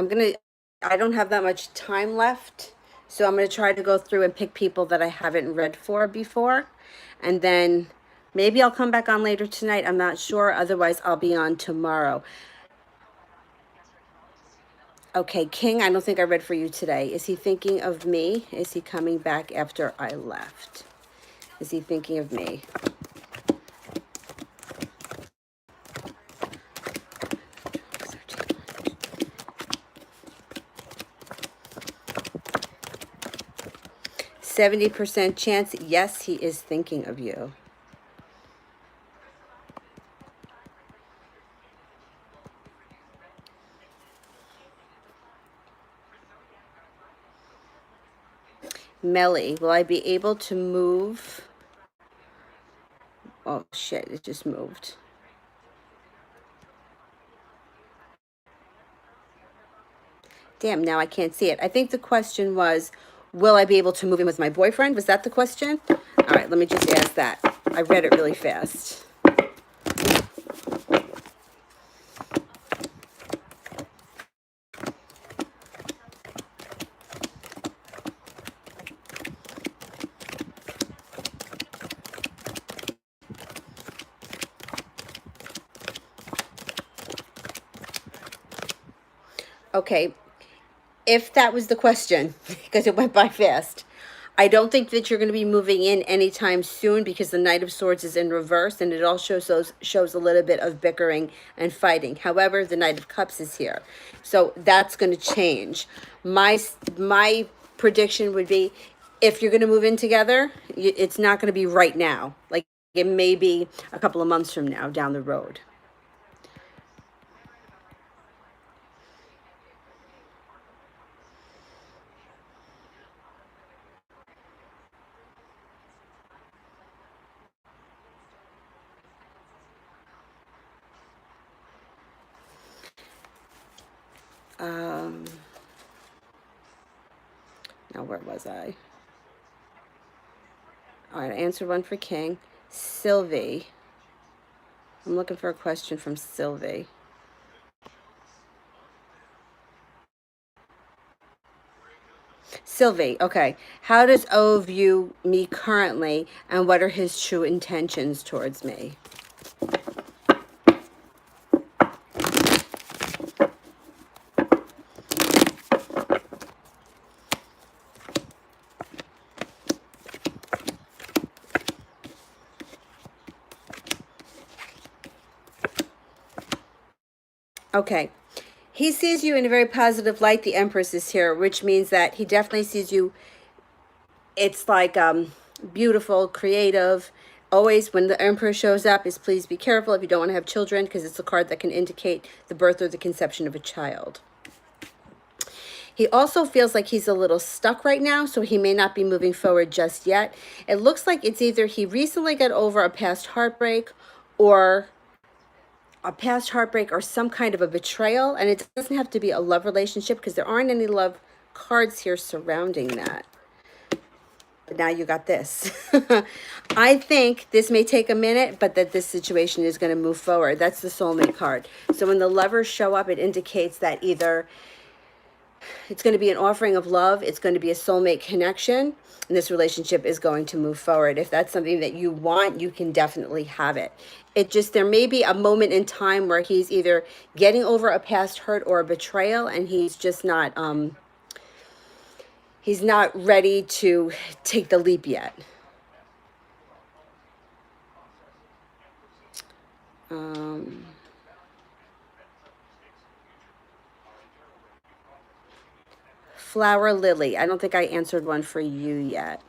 I don't have that much time left, so I'm gonna try to go through and pick people that I haven't read for before, and then maybe I'll come back on later tonight. I'm not sure. Otherwise, I'll be on tomorrow. Okay, King, I don't think I read for you today. Is he thinking of me? Is he coming back after I left? Is he thinking of me? 70% chance, yes, he is thinking of you. Melly, will I be able to move? Oh, shit, it just moved. Damn, now I can't see it. I think the question was, will I be able to move in with my boyfriend? Was that the question? All right, let me just ask that. I read it really fast. Okay, if that was the question, because it went by fast, I don't think that you're going to be moving in anytime soon because the Knight of Swords is in reverse, and it also shows a little bit of bickering and fighting. However, the Knight of Cups is here, so that's going to change. My prediction would be, if you're going to move in together, it's not going to be right now. Like, it may be a couple of months from now down the road. Now, where was I? All right, I answered one for King. Sylvie. I'm looking for a question from Sylvie. Sylvie, okay. How does O view me currently, and what are his true intentions towards me? Okay. He sees you in a very positive light. The Empress is here, which means that he definitely sees you. It's like beautiful, creative. Always when the Emperor shows up is please be careful if you don't want to have children, because it's a card that can indicate the birth or the conception of a child. He also feels like he's a little stuck right now, so he may not be moving forward just yet. It looks like it's either he recently got over a past heartbreak or some kind of a betrayal, and it doesn't have to be a love relationship because there aren't any love cards here surrounding that. But now you got this. I think this may take a minute, but that this situation is going to move forward. That's the soulmate card. So when the lovers show up, it indicates that either it's going to be an offering of love, it's going to be a soulmate connection, and this relationship is going to move forward. If that's something that you want, you can definitely have it. It just, there may be a moment in time where he's either getting over a past hurt or a betrayal, and he's just not ready to take the leap yet. Flower Lily. I don't think I answered one for you yet.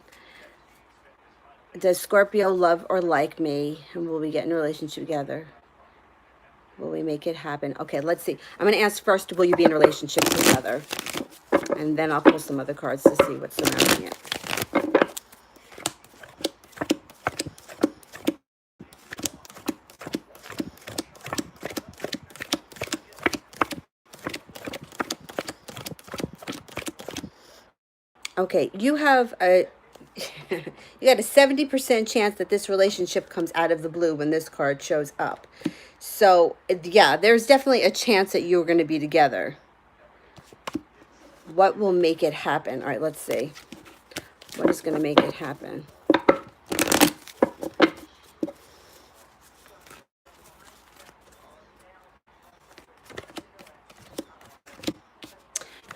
Does Scorpio love or like me? And will we get in a relationship together? Will we make it happen? Okay, let's see. I'm going to ask first, will you be in a relationship together? And then I'll pull some other cards to see what's surrounding it. Okay, you have a you got a 70% chance that this relationship comes out of the blue when this card shows up. So, yeah, there's definitely a chance that you're going to be together. What will make it happen? All right, let's see. What is going to make it happen?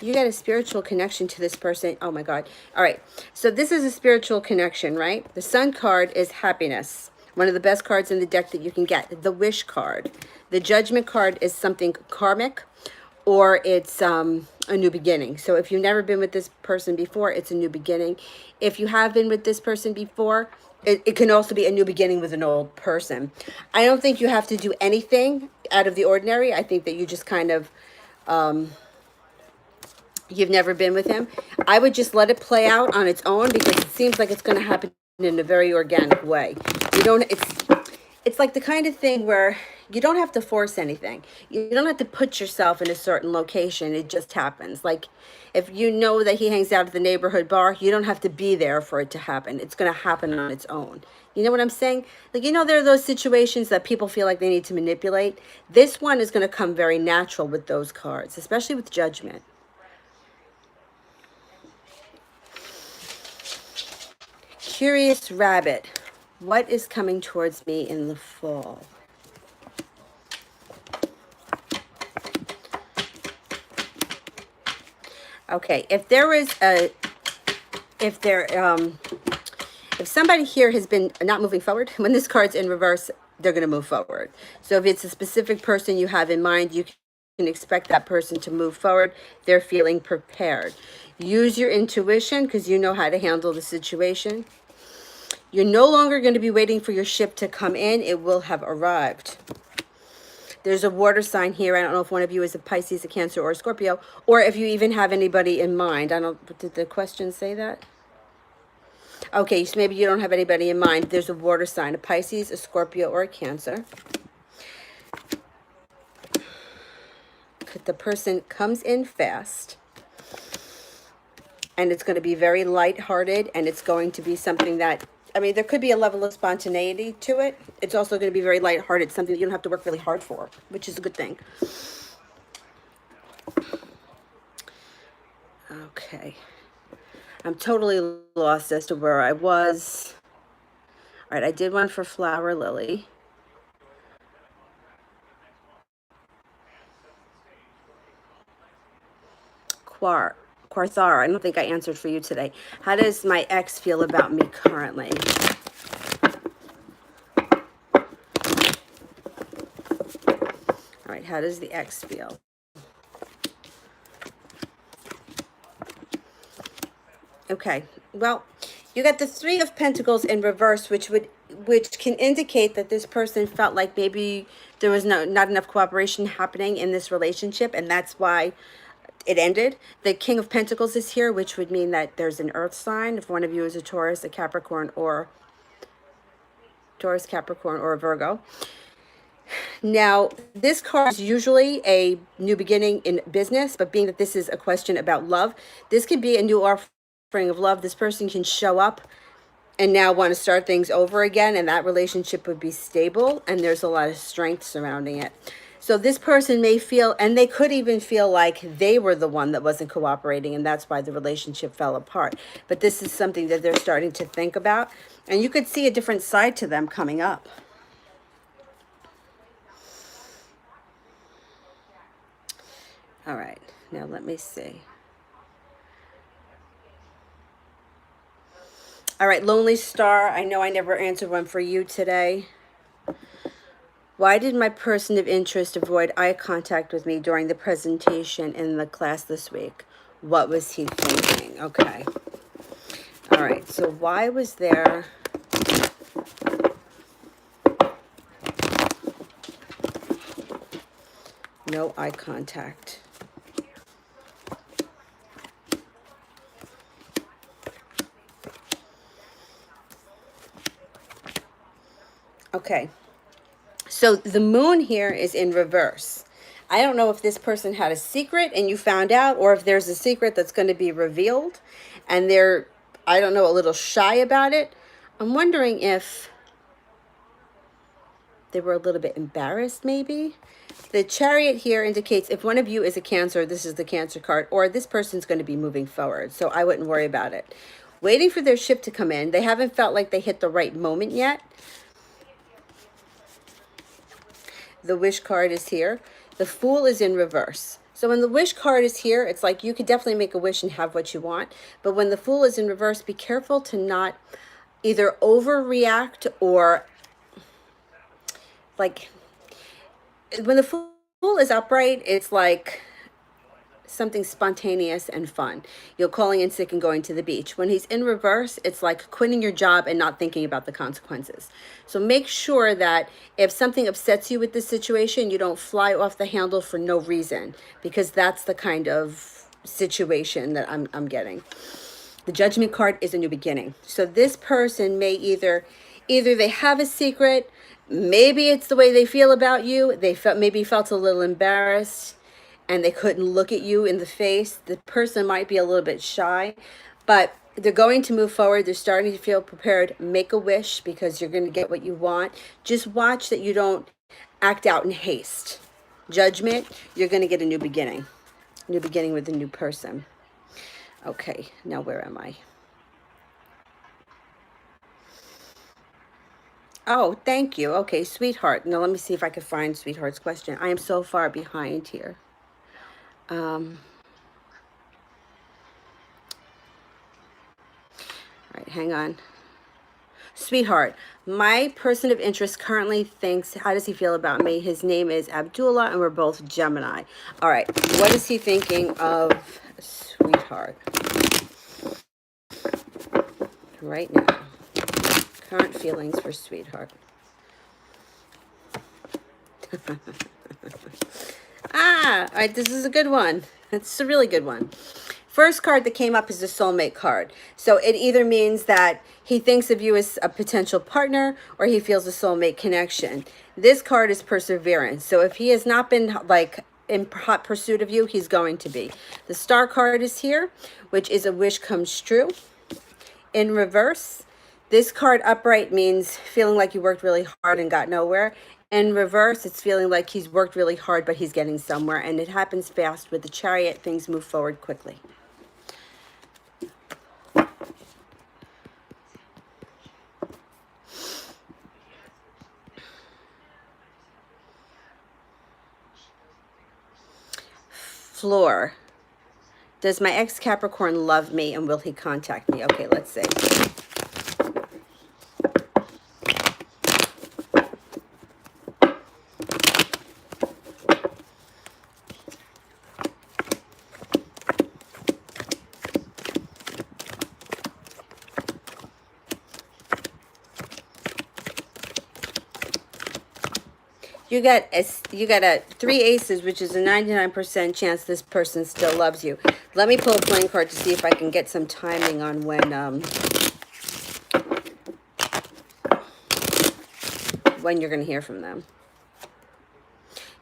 You got a spiritual connection to this person. Oh my God. All right. So this is a spiritual connection, right? The Sun card is happiness. One of the best cards in the deck that you can get. The Wish card. The Judgment card is something karmic, or it's a new beginning. So if you've never been with this person before, it's a new beginning. If you have been with this person before, it can also be a new beginning with an old person. I don't think you have to do anything out of the ordinary. I think that you just kind of, you've never been with him. I would just let it play out on its own because it seems like it's going to happen in a very organic way. You don't, it's like the kind of thing where you don't have to force anything. You don't have to put yourself in a certain location. It just happens. Like if you know that he hangs out at the neighborhood bar, you don't have to be there for it to happen. It's going to happen on its own. You know what I'm saying? Like, you know, there are those situations that people feel like they need to manipulate. This one is going to come very natural with those cards, especially with Judgment. Curious Rabbit. What is coming towards me in the fall? Okay, if somebody here has been not moving forward, when this card's in reverse, they're going to move forward. So if it's a specific person you have in mind, you can expect that person to move forward. They're feeling prepared. Use your intuition because you know how to handle the situation. You're no longer going to be waiting for your ship to come in. It will have arrived. There's a water sign here. I don't know if one of you is a Pisces, a Cancer, or a Scorpio, or if you even have anybody in mind. I don't, did the question say that? Okay, so maybe you don't have anybody in mind. There's a water sign, a Pisces, a Scorpio, or a Cancer. The person comes in fast, and it's going to be very lighthearted, and it's going to be something that, I mean, there could be a level of spontaneity to it. It's also going to be very lighthearted, something that you don't have to work really hard for, which is a good thing. Okay. I'm totally lost as to where I was. All right, I did one for Flower Lily. Quarthar, I don't think I answered for you today. How does my ex feel about me currently? All right, how does the ex feel? Okay, well, you got the Three of Pentacles in reverse, which can indicate that this person felt like maybe there was not enough cooperation happening in this relationship, and that's why it ended. The King of Pentacles is here, which would mean that there's an earth sign. If one of you is a Taurus, a Capricorn, or a Virgo. Now, this card is usually a new beginning in business, but being that this is a question about love, this could be a new offering of love. This person can show up and now want to start things over again, and that relationship would be stable, and there's a lot of strength surrounding it. So this person may feel, and they could even feel like they were the one that wasn't cooperating, and that's why the relationship fell apart. But this is something that they're starting to think about, and you could see a different side to them coming up. All right, now let me see. All right, Lonely Star, I know I never answered one for you today. Why did my person of interest avoid eye contact with me during the presentation in the class this week? What was he thinking? Okay. All right, so why was there... no eye contact? Okay. So the moon here is in reverse. I don't know if this person had a secret and you found out, or if there's a secret that's going to be revealed and they're, I don't know, a little shy about it. I'm wondering if they were a little bit embarrassed maybe. The Chariot here indicates if one of you is a Cancer, this is the Cancer card, or this person's going to be moving forward. So I wouldn't worry about it. Waiting for their ship to come in. They haven't felt like they hit the right moment yet. The Wish card is here. The Fool is in reverse. So when the Wish card is here, it's like you could definitely make a wish and have what you want. But when the Fool is in reverse, be careful to not either overreact or like when the Fool is upright, it's like something spontaneous and fun. You're calling in sick and going to the beach. When he's in reverse, it's like quitting your job and not thinking about the consequences. So make sure that if something upsets you with this situation, you don't fly off the handle for no reason, because that's the kind of situation that I'm getting. The Judgment card is a new beginning. So this person may either they have a secret, maybe it's the way they feel about you. They felt a little embarrassed and they couldn't look at you in the face. The person might be a little bit shy, but they're going to move forward. They're starting to feel prepared. Make a wish, because you're going to get what you want. Just watch that you don't act out in haste. Judgment, you're going to get a new beginning. New beginning with a new person. Okay, now where am I? Oh, thank you. Okay, sweetheart. Now let me see if I can find sweetheart's question. I am so far behind here. All right, hang on. Sweetheart, my person of interest currently thinks, how does he feel about me? His name is Abdullah and we're both Gemini. All right, what is he thinking of sweetheart right now? Current feelings for sweetheart. All right, this is a good one. It's a really good one. First card that came up is the soulmate card. So it either means that he thinks of you as a potential partner or he feels a soulmate connection. This card is perseverance. So if he has not been like in hot pursuit of you, he's going to be. The star card is here, which is a wish comes true. In reverse, this card upright means feeling like you worked really hard and got nowhere. In reverse, it's feeling like he's worked really hard, but he's getting somewhere. And it happens fast with the Chariot. Things move forward quickly. Floor. Does my ex Capricorn love me and will he contact me? Okay, let's see. You got a 3 aces, which is a 99% chance this person still loves you. Let me pull a playing card to see if I can get some timing on when you're going to hear from them.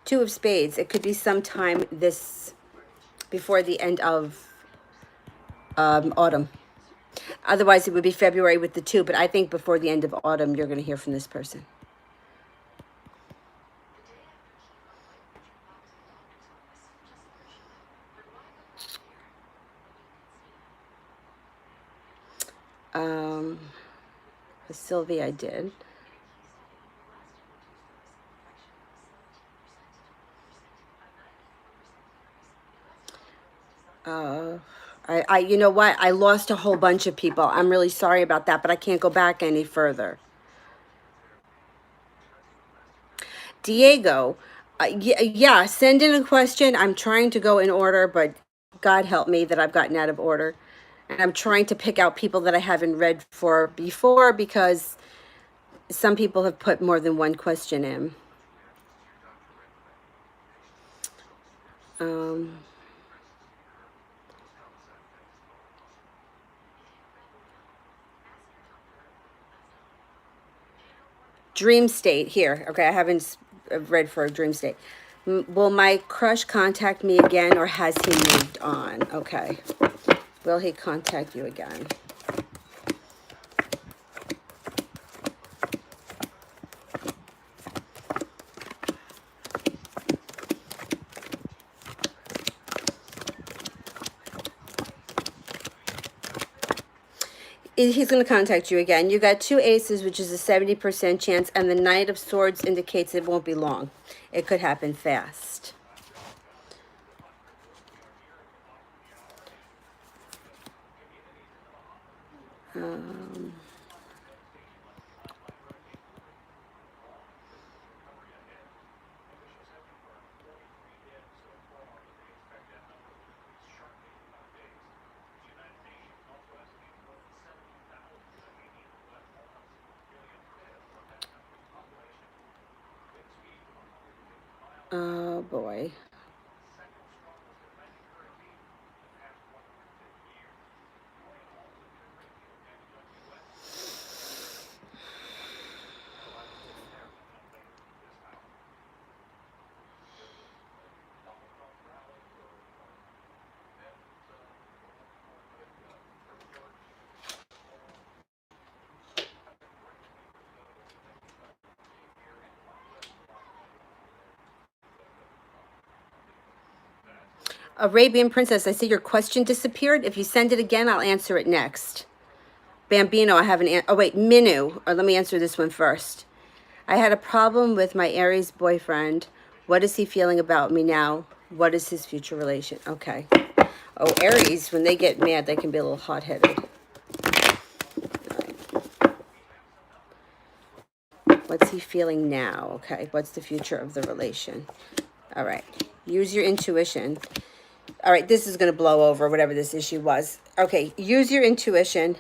2 of spades. It could be sometime before the end of autumn. Otherwise, it would be February with the 2. But I think before the end of autumn, you're going to hear from this person. With Sylvie, I did. You know what? I lost a whole bunch of people. I'm really sorry about that, but I can't go back any further. Diego, yeah, send in a question. I'm trying to go in order, but God help me that I've gotten out of order. And I'm trying to pick out people that I haven't read for before because some people have put more than one question in. Dream state here. Okay, I haven't read for a dream state. Will my crush contact me again or has he moved on? Okay. Will he contact you again? He's going to contact you again. You got 2 aces, which is a 70% chance, and the Knight of Swords indicates it won't be long. It could happen fast. Oh boy. Arabian Princess, I see your question disappeared. If you send it again, I'll answer it next. Bambino, I have oh wait, Minu. Let me answer this one first. I had a problem with my Aries boyfriend. What is he feeling about me now? What is his future relation? Okay. Oh, Aries, when they get mad, they can be a little hot-headed. What's he feeling now? Okay. What's the future of the relation? All right. Use your intuition. All right. This is going to blow over whatever this issue was. Okay. Use your intuition.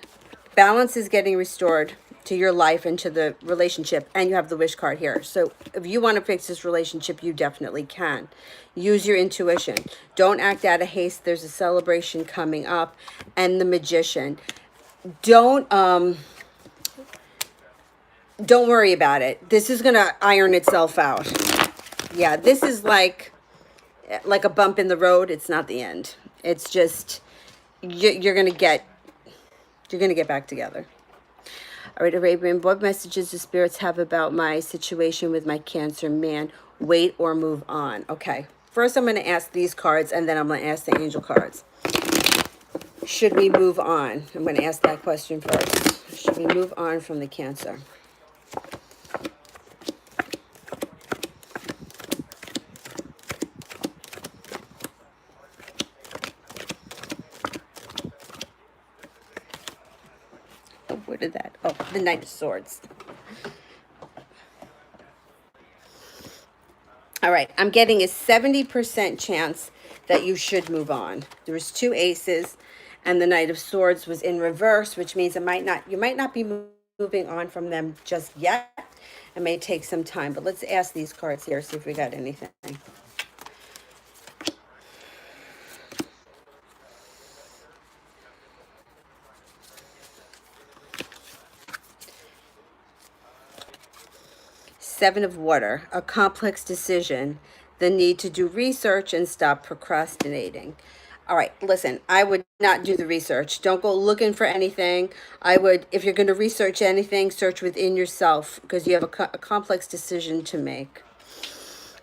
Balance is getting restored to your life and to the relationship, and you have the wish card here. So if you want to fix this relationship, you definitely can. Use your intuition. Don't act out of haste. There's a celebration coming up, and the Magician. Don't worry about it. This is going to iron itself out. Yeah, this is like a bump in the road. It's not the end. It's just you're going to get back together. All right, Arabian, what messages do spirits have about my situation with my Cancer man? Wait or move on? Okay, first I'm going to ask these cards, and then I'm going to ask the angel cards. Should we move on? I'm going to ask that question first. Should we move on from the Cancer? Where did that? Oh, the Knight of Swords. All right, I'm getting a 70% chance that you should move on. There was 2 aces, and the Knight of Swords was in reverse, which means you might not be moving on from them just yet. It may take some time, but let's ask these cards here, see if we got anything. Seven of Water, a complex decision, the need to do research and stop procrastinating. All right, listen, I would not do the research. Don't go looking for anything. I would, if you're going to research anything, search within yourself because you have a complex decision to make.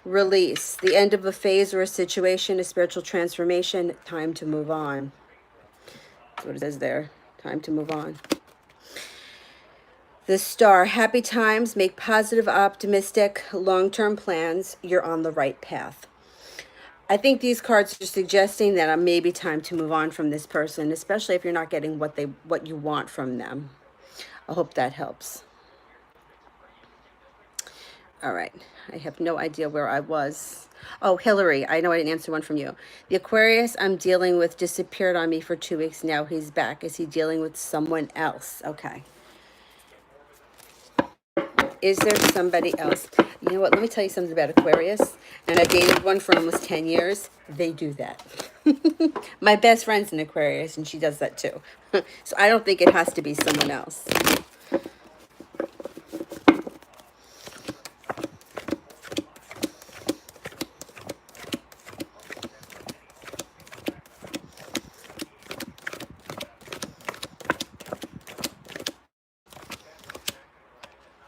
Release, the end of a phase or a situation, a spiritual transformation, time to move on. That's what it says there, time to move on. The Star, happy times, make positive, optimistic, long-term plans. You're on the right path. I think these cards are suggesting that it may be time to move on from this person, especially if you're not getting what you want from them. I hope that helps. All right. I have no idea where I was. Oh, Hillary, I know I didn't answer one from you. The Aquarius I'm dealing with disappeared on me for 2 weeks now. He's back. Is he dealing with someone else? Okay. Is there somebody else? You know what? Let me tell you something about Aquarius. And I dated one for almost 10 years. They do that. My best friend's an Aquarius, and she does that too. So I don't think it has to be someone else.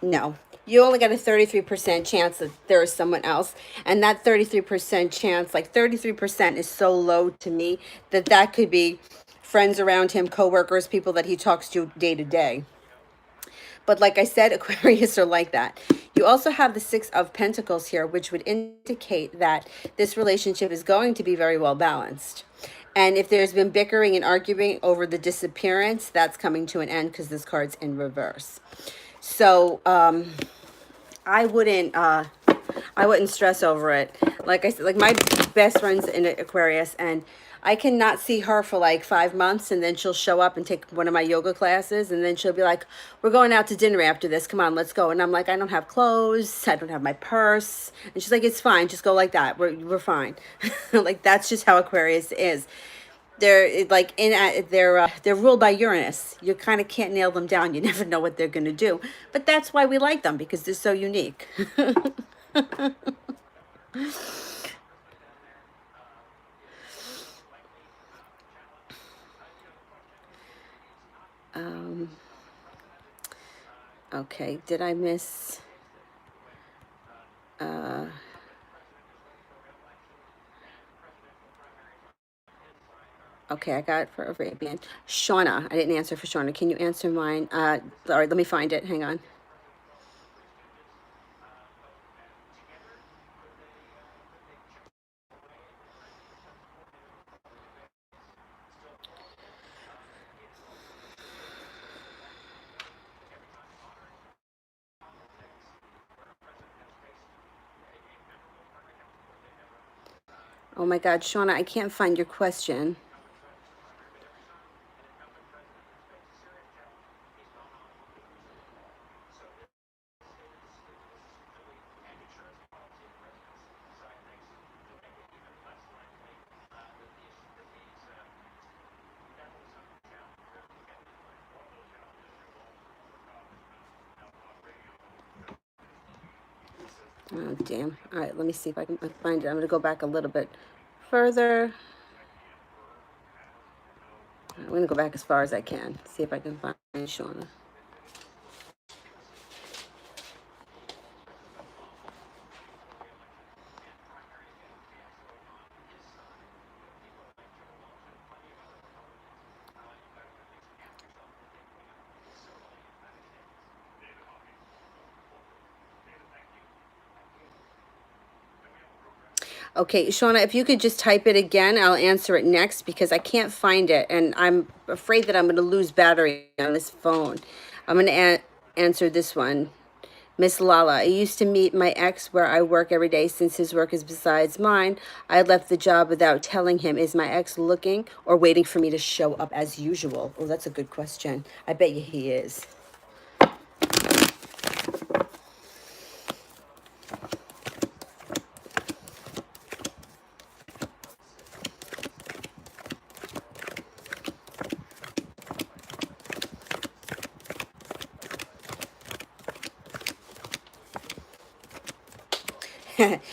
No, you only got a 33% chance that there is someone else. And that 33% chance, like 33% is so low to me that that could be friends around him, coworkers, people that he talks to day to day. But like I said, Aquarius are like that. You also have the 6 of Pentacles here, which would indicate that this relationship is going to be very well balanced. And if there's been bickering and arguing over the disappearance, that's coming to an end because this card's in reverse. So I wouldn't stress over it. Like I said, like my best friend's in Aquarius, and I cannot see her for like 5 months, and then she'll show up and take one of my yoga classes, and then she'll be like, "We're going out to dinner after this. Come on, let's go." And I'm like, "I don't have clothes. I don't have my purse." And she's like, "It's fine. Just go like that. We're fine." Like that's just how Aquarius is. They're like they're ruled by Uranus. You kind of can't nail them down. You never know what they're gonna do. But that's why we like them, because they're so unique. um, okay, did I miss? Uh, okay, I got it for Arabian. Shauna, I didn't answer for Shauna. Can you answer mine? All right, let me find it. Hang on. Oh my God, Shauna, I can't find your question. Oh, damn. All right, let me see if I can find it. I'm going to go back a little bit further. I'm going to go back as far as I can. See if I can find Shauna. Okay, Shauna, if you could just type it again, I'll answer it next because I can't find it, and I'm afraid that I'm going to lose battery on this phone. I'm going to answer this one. Miss Lala, I used to meet my ex where I work every day. Since his work is besides mine, I left the job without telling him. Is my ex looking or waiting for me to show up as usual? Oh, that's a good question. I bet you he is.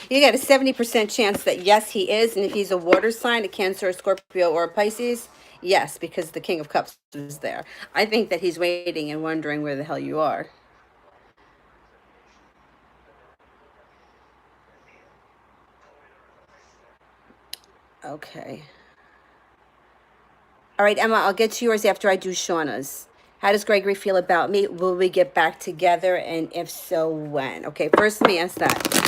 You got a 70% chance that yes, he is. And if he's a water sign, a Cancer, a Scorpio, or a Pisces, yes, because the King of Cups is there. I think that he's waiting and wondering where the hell you are. Okay. All right, Emma, I'll get to yours after I do Shauna's. How does Gregory feel about me? Will we get back together? And if so, when? Okay, first let me ask that.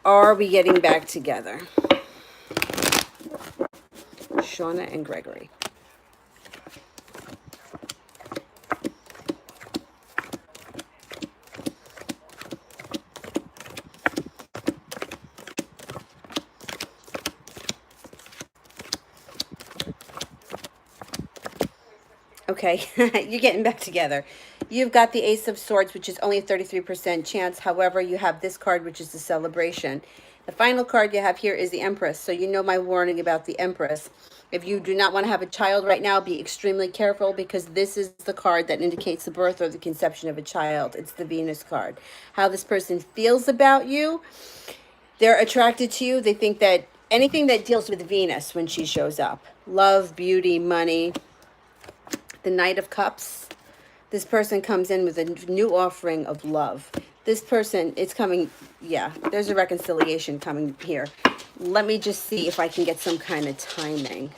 Are we getting back together? Shauna and Gregory. Okay, you're getting back together. You've got the Ace of Swords, which is only a 33% chance. However, you have this card, which is the Celebration. The final card you have here is the Empress. So you know my warning about the Empress. If you do not want to have a child right now, be extremely careful because this is the card that indicates the birth or the conception of a child. It's the Venus card. How this person feels about you. They're attracted to you. They think that anything that deals with Venus when she shows up. Love, beauty, money. The Knight of Cups. This person comes in with a new offering of love. This person, it's coming, yeah, there's a reconciliation coming here. Let me just see if I can get some kind of timing.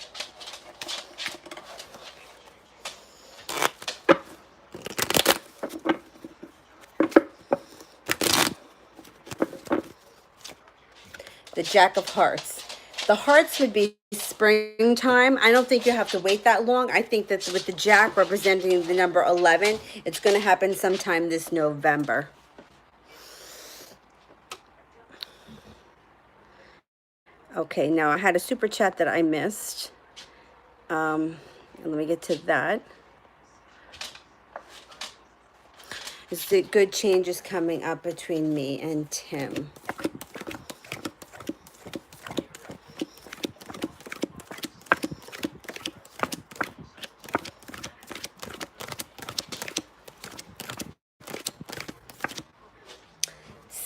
The Jack of Hearts. The hearts would be springtime. I don't think you have to wait that long. I think that with the Jack representing the number 11, it's going to happen sometime this November. Okay, now I had a super chat that I missed. And let me get to that. Is the good changes coming up between me and Tim?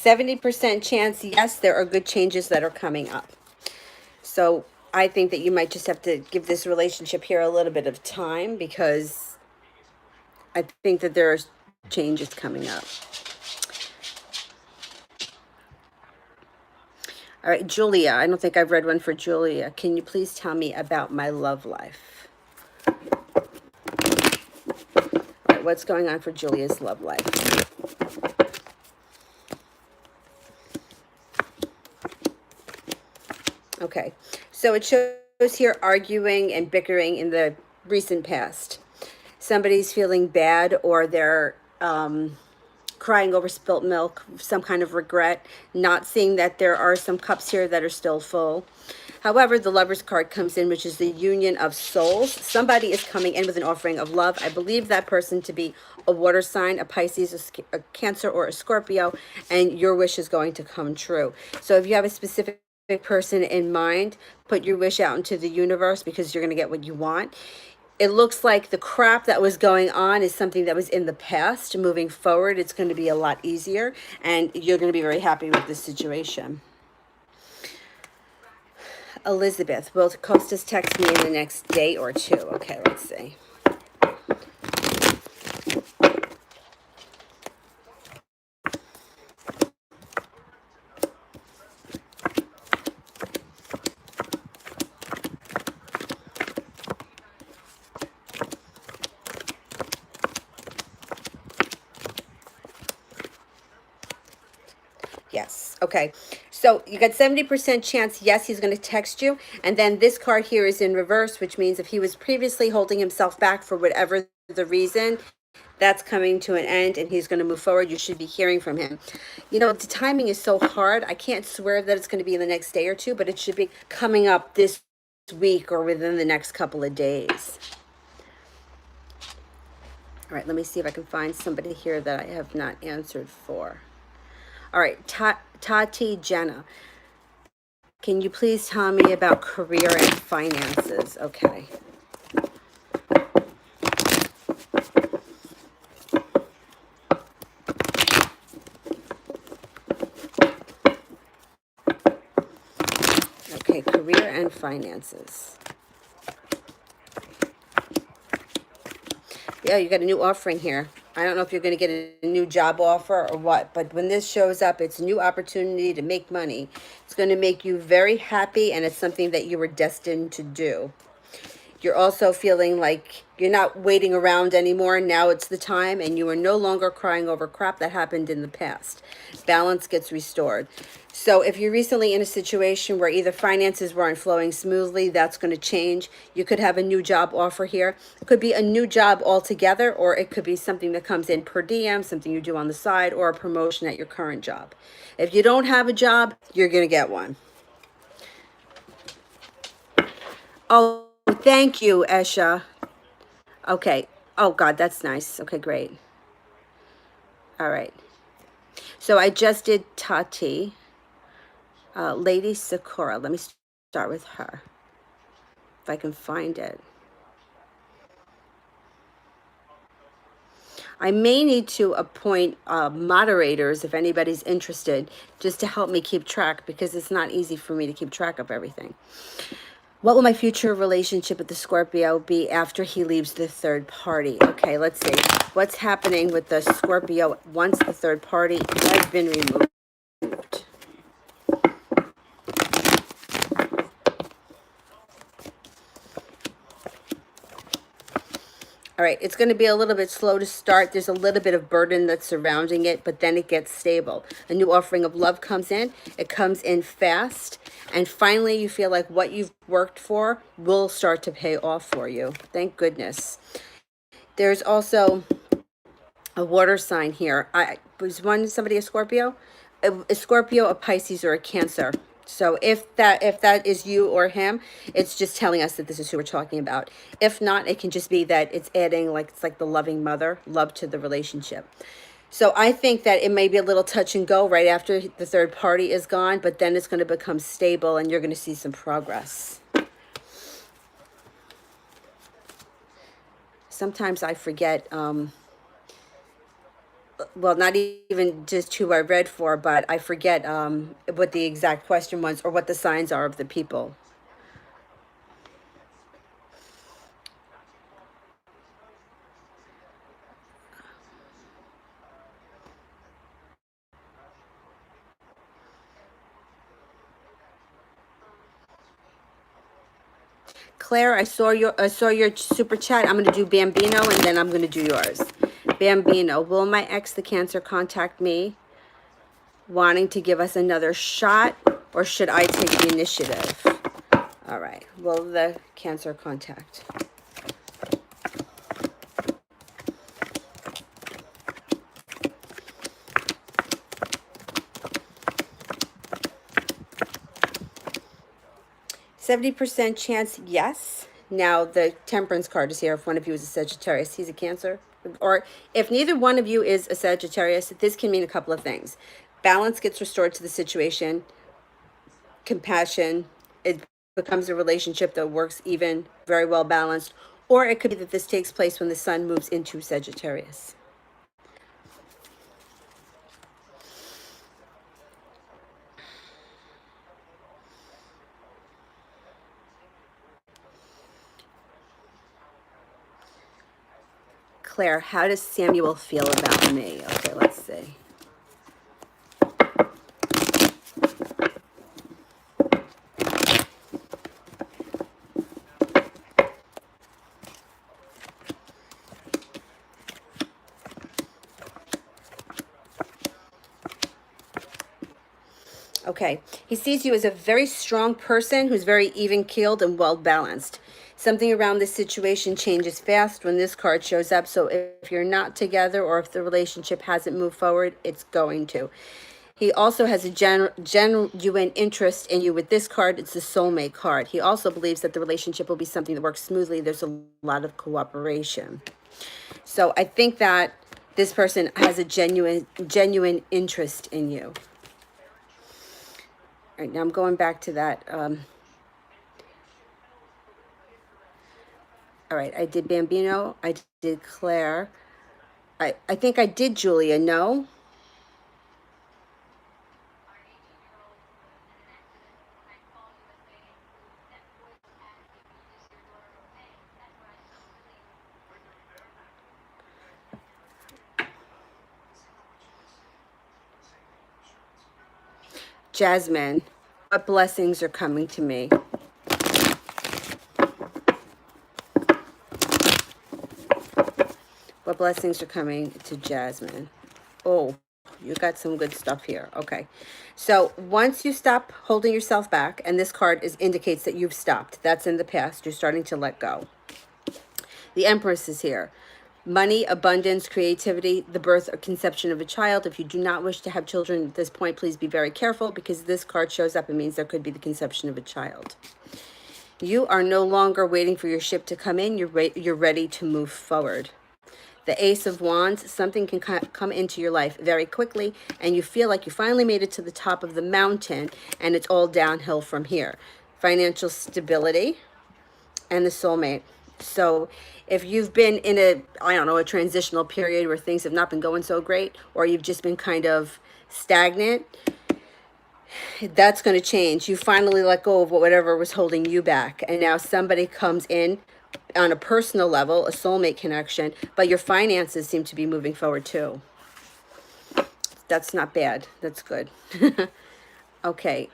70% chance, yes, there are good changes that are coming up. So I think that you might just have to give this relationship here a little bit of time, because I think that there are changes coming up. All right, Julia, I don't think I've read one for Julia. Can you please tell me about my love life? All right, what's going on for Julia's love life? Okay, so it shows here arguing and bickering in the recent past. Somebody's feeling bad, or they're crying over spilt milk, some kind of regret, not seeing that there are some cups here that are still full. However, the Lover's card comes in, which is the union of souls. Somebody is coming in with an offering of love. I believe that person to be a water sign, a Pisces, a Cancer, or a Scorpio, and your wish is going to come true. So if you have a specific person in mind, put your wish out into the universe, because you're going to get what you want. It looks like the crap that was going on is something that was in the past. Moving forward, it's going to be a lot easier, and you're going to be very happy with this situation. Elizabeth, will Costas text me in the next day or two? Okay, let's see. Yes. Okay. So you got 70% chance, yes, he's going to text you. And then this card here is in reverse, which means if he was previously holding himself back for whatever the reason, that's coming to an end and he's going to move forward. You should be hearing from him. You know, the timing is so hard. I can't swear that it's going to be in the next day or two, but it should be coming up this week or within the next couple of days. All right, let me see if I can find somebody here that I have not answered for. All right, Tati Jenna, can you please tell me about career and finances? Okay. Okay, career and finances. Yeah, you got a new offering here. I don't know if you're going to get a new job offer or what, but when this shows up, it's a new opportunity to make money. It's going to make you very happy, and it's something that you were destined to do. You're also feeling like you're not waiting around anymore. Now it's the time, and you are no longer crying over crap that happened in the past. Balance gets restored. So if you're recently in a situation where either finances weren't flowing smoothly, that's going to change. You could have a new job offer here. It could be a new job altogether, or it could be something that comes in per diem, something you do on the side, or a promotion at your current job. If you don't have a job, you're going to get one. Oh, thank you, Esha. Okay. Oh, God, that's nice. Okay, great. All right. So I just did Tati. Lady Sakura. Let me start with her, if I can find it. I may need to appoint moderators if anybody's interested, just to help me keep track, because it's not easy for me to keep track of everything. What will my future relationship with the Scorpio be after he leaves the third party? Okay, let's see. What's happening with the Scorpio once the third party has been removed? All right, it's going to be a little bit slow to start. There's a little bit of burden that's surrounding it, but then it gets stable. A new offering of love comes in. It comes in fast. And finally, you feel like what you've worked for will start to pay off for you. Thank goodness. There's also a water sign here. Was somebody a Scorpio? A Scorpio, a Pisces, or a Cancer. So if that is you or him, it's just telling us that this is who we're talking about. If not, it can just be that it's adding, like, it's like the loving mother, love to the relationship. So I think that it may be a little touch and go right after the third party is gone, but then it's going to become stable and you're going to see some progress. Sometimes I forget, well, not even just who I read for, but I forget what the exact question was or what the signs are of the people. Claire, I saw your super chat. I'm gonna do Bambino and then I'm gonna do yours. Bambino, will my ex, the Cancer, contact me wanting to give us another shot, or should I take the initiative? All right. Will the Cancer contact? 70% chance, yes. Now, the Temperance card is here. If one of you is a Sagittarius, he's a Cancer. Or if neither one of you is a Sagittarius, this can mean a couple of things. Balance gets restored to the situation, compassion, it becomes a relationship that works even, very well balanced. Or it could be that this takes place when the sun moves into Sagittarius. Claire, how does Samuel feel about me? Okay, let's see. Okay, he sees you as a very strong person who's very even-keeled and well-balanced. Something around this situation changes fast when this card shows up, so if you're not together or if the relationship hasn't moved forward, it's going to. He also has a genuine interest in you. With this card, it's the soulmate card. He also believes that the relationship will be something that works smoothly. There's a lot of cooperation. So I think that this person has a genuine interest in you. All right, now I'm going back to that. All right, I did Bambino. I did Claire. I think I did Julia. No? Jasmine, what blessings are coming to me? What blessings are coming to Jasmine? Oh, you got some good stuff here. Okay. So once you stop holding yourself back, and this card indicates that you've stopped. That's in the past. You're starting to let go. The Empress is here. Money, abundance, creativity, the birth or conception of a child. If you do not wish to have children at this point, please be very careful, because this card shows up. It means there could be the conception of a child. You are no longer waiting for your ship to come in. You're ready to move forward. The Ace of Wands, something can come into your life very quickly, and you feel like you finally made it to the top of the mountain, and it's all downhill from here. Financial stability and the soulmate. So if you've been in a transitional period where things have not been going so great, or you've just been kind of stagnant, that's going to change. You finally let go of whatever was holding you back, and now somebody comes in on a personal level, a soulmate connection, but your finances seem to be moving forward too. That's not bad. That's good. Okay.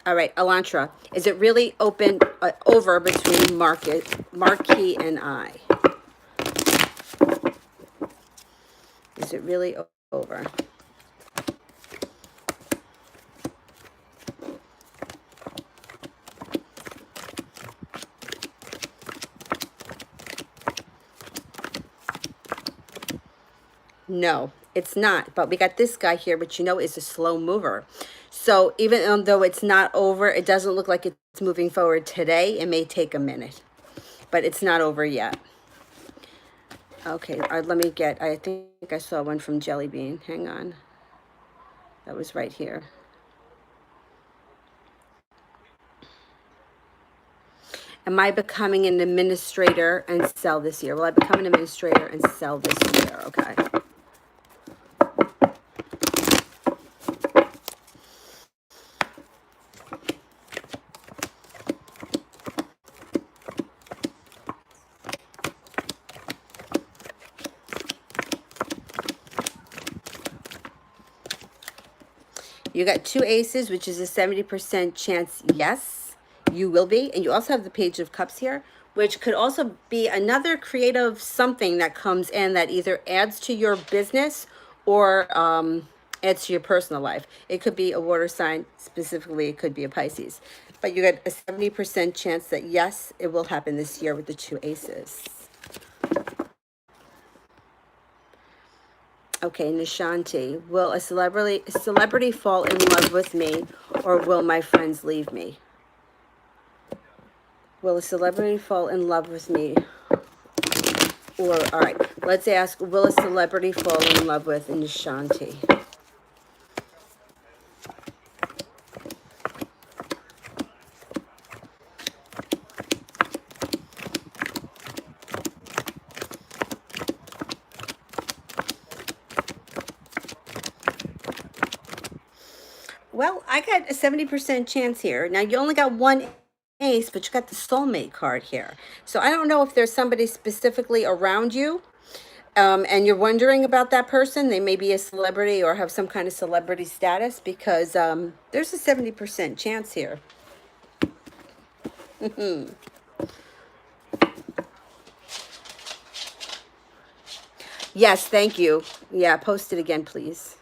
All right, Elantra, is it really over between Marquis and I? Is it really over? No, it's not. But we got this guy here, which you know is a slow mover. So even though it's not over, it doesn't look like it's moving forward today. It may take a minute, but it's not over yet. Okay, let me get, I think I saw one from Jelly Bean. Hang on. That was right here. Am I becoming an administrator and sell this year? Will I become an administrator and sell this year? Okay. You got 2 aces, which is a 70% chance, yes, you will be. And you also have the Page of Cups here, which could also be another creative something that comes in that either adds to your business or adds to your personal life. It could be a water sign, specifically it could be a Pisces. But you got a 70% chance that yes, it will happen this year with the 2 aces. Okay, Nishanti, will a celebrity fall in love with me, or will my friends leave me? Will a celebrity fall in love with me? Or, all right, let's ask, will a celebrity fall in love with Nishanti? Well, I got a 70% chance here. Now, you only got 1 ace, but you got the soulmate card here. So I don't know if there's somebody specifically around you, and you're wondering about that person. They may be a celebrity or have some kind of celebrity status, because there's a 70% chance here. Yes, thank you. Yeah, post it again, please.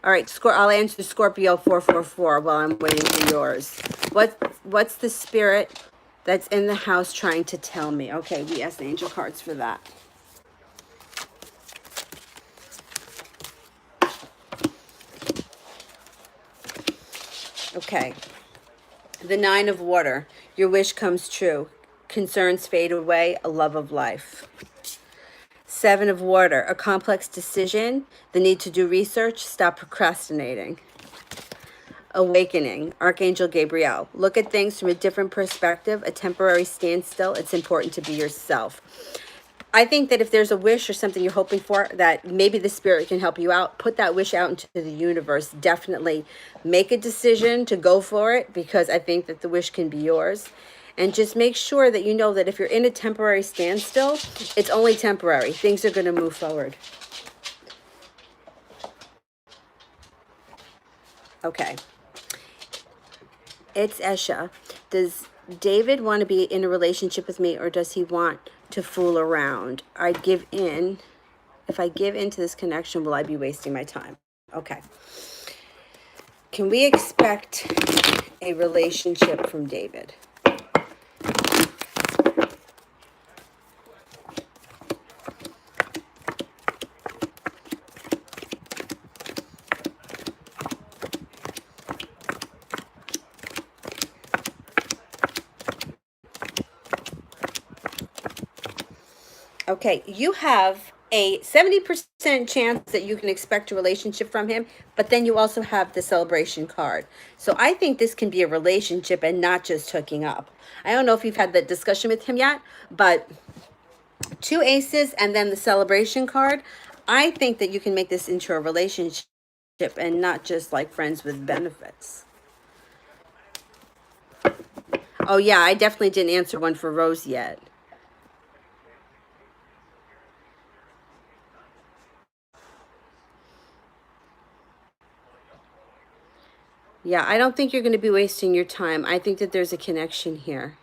All right, I'll answer Scorpio 444 while I'm waiting for yours. What's the spirit that's in the house trying to tell me? Okay, we asked the angel cards for that. Okay. The 9 of Water. Your wish comes true. Concerns fade away. A love of life. 7 of Water. A complex decision. The need to do research. Stop procrastinating. Awakening. Archangel Gabriel. Look at things from a different perspective. A temporary standstill. It's important to be yourself. I think that if there's a wish or something you're hoping for, that maybe the spirit can help you out, put that wish out into the universe. Definitely make a decision to go for it, because I think that the wish can be yours. And just make sure that you know that if you're in a temporary standstill, it's only temporary. Things are going to move forward. Okay. It's Esha. Does David want to be in a relationship with me, or does he want to fool around? I'd give in. If I give into this connection, will I be wasting my time? Okay. Can we expect a relationship from David? Okay, you have a 70% chance that you can expect a relationship from him, but then you also have the celebration card. So I think this can be a relationship and not just hooking up. I don't know if you've had that discussion with him yet, but 2 aces and then the celebration card. I think that you can make this into a relationship and not just like friends with benefits. Oh yeah, I definitely didn't answer one for Rose yet. Yeah, I don't think you're going to be wasting your time. I think that there's a connection here.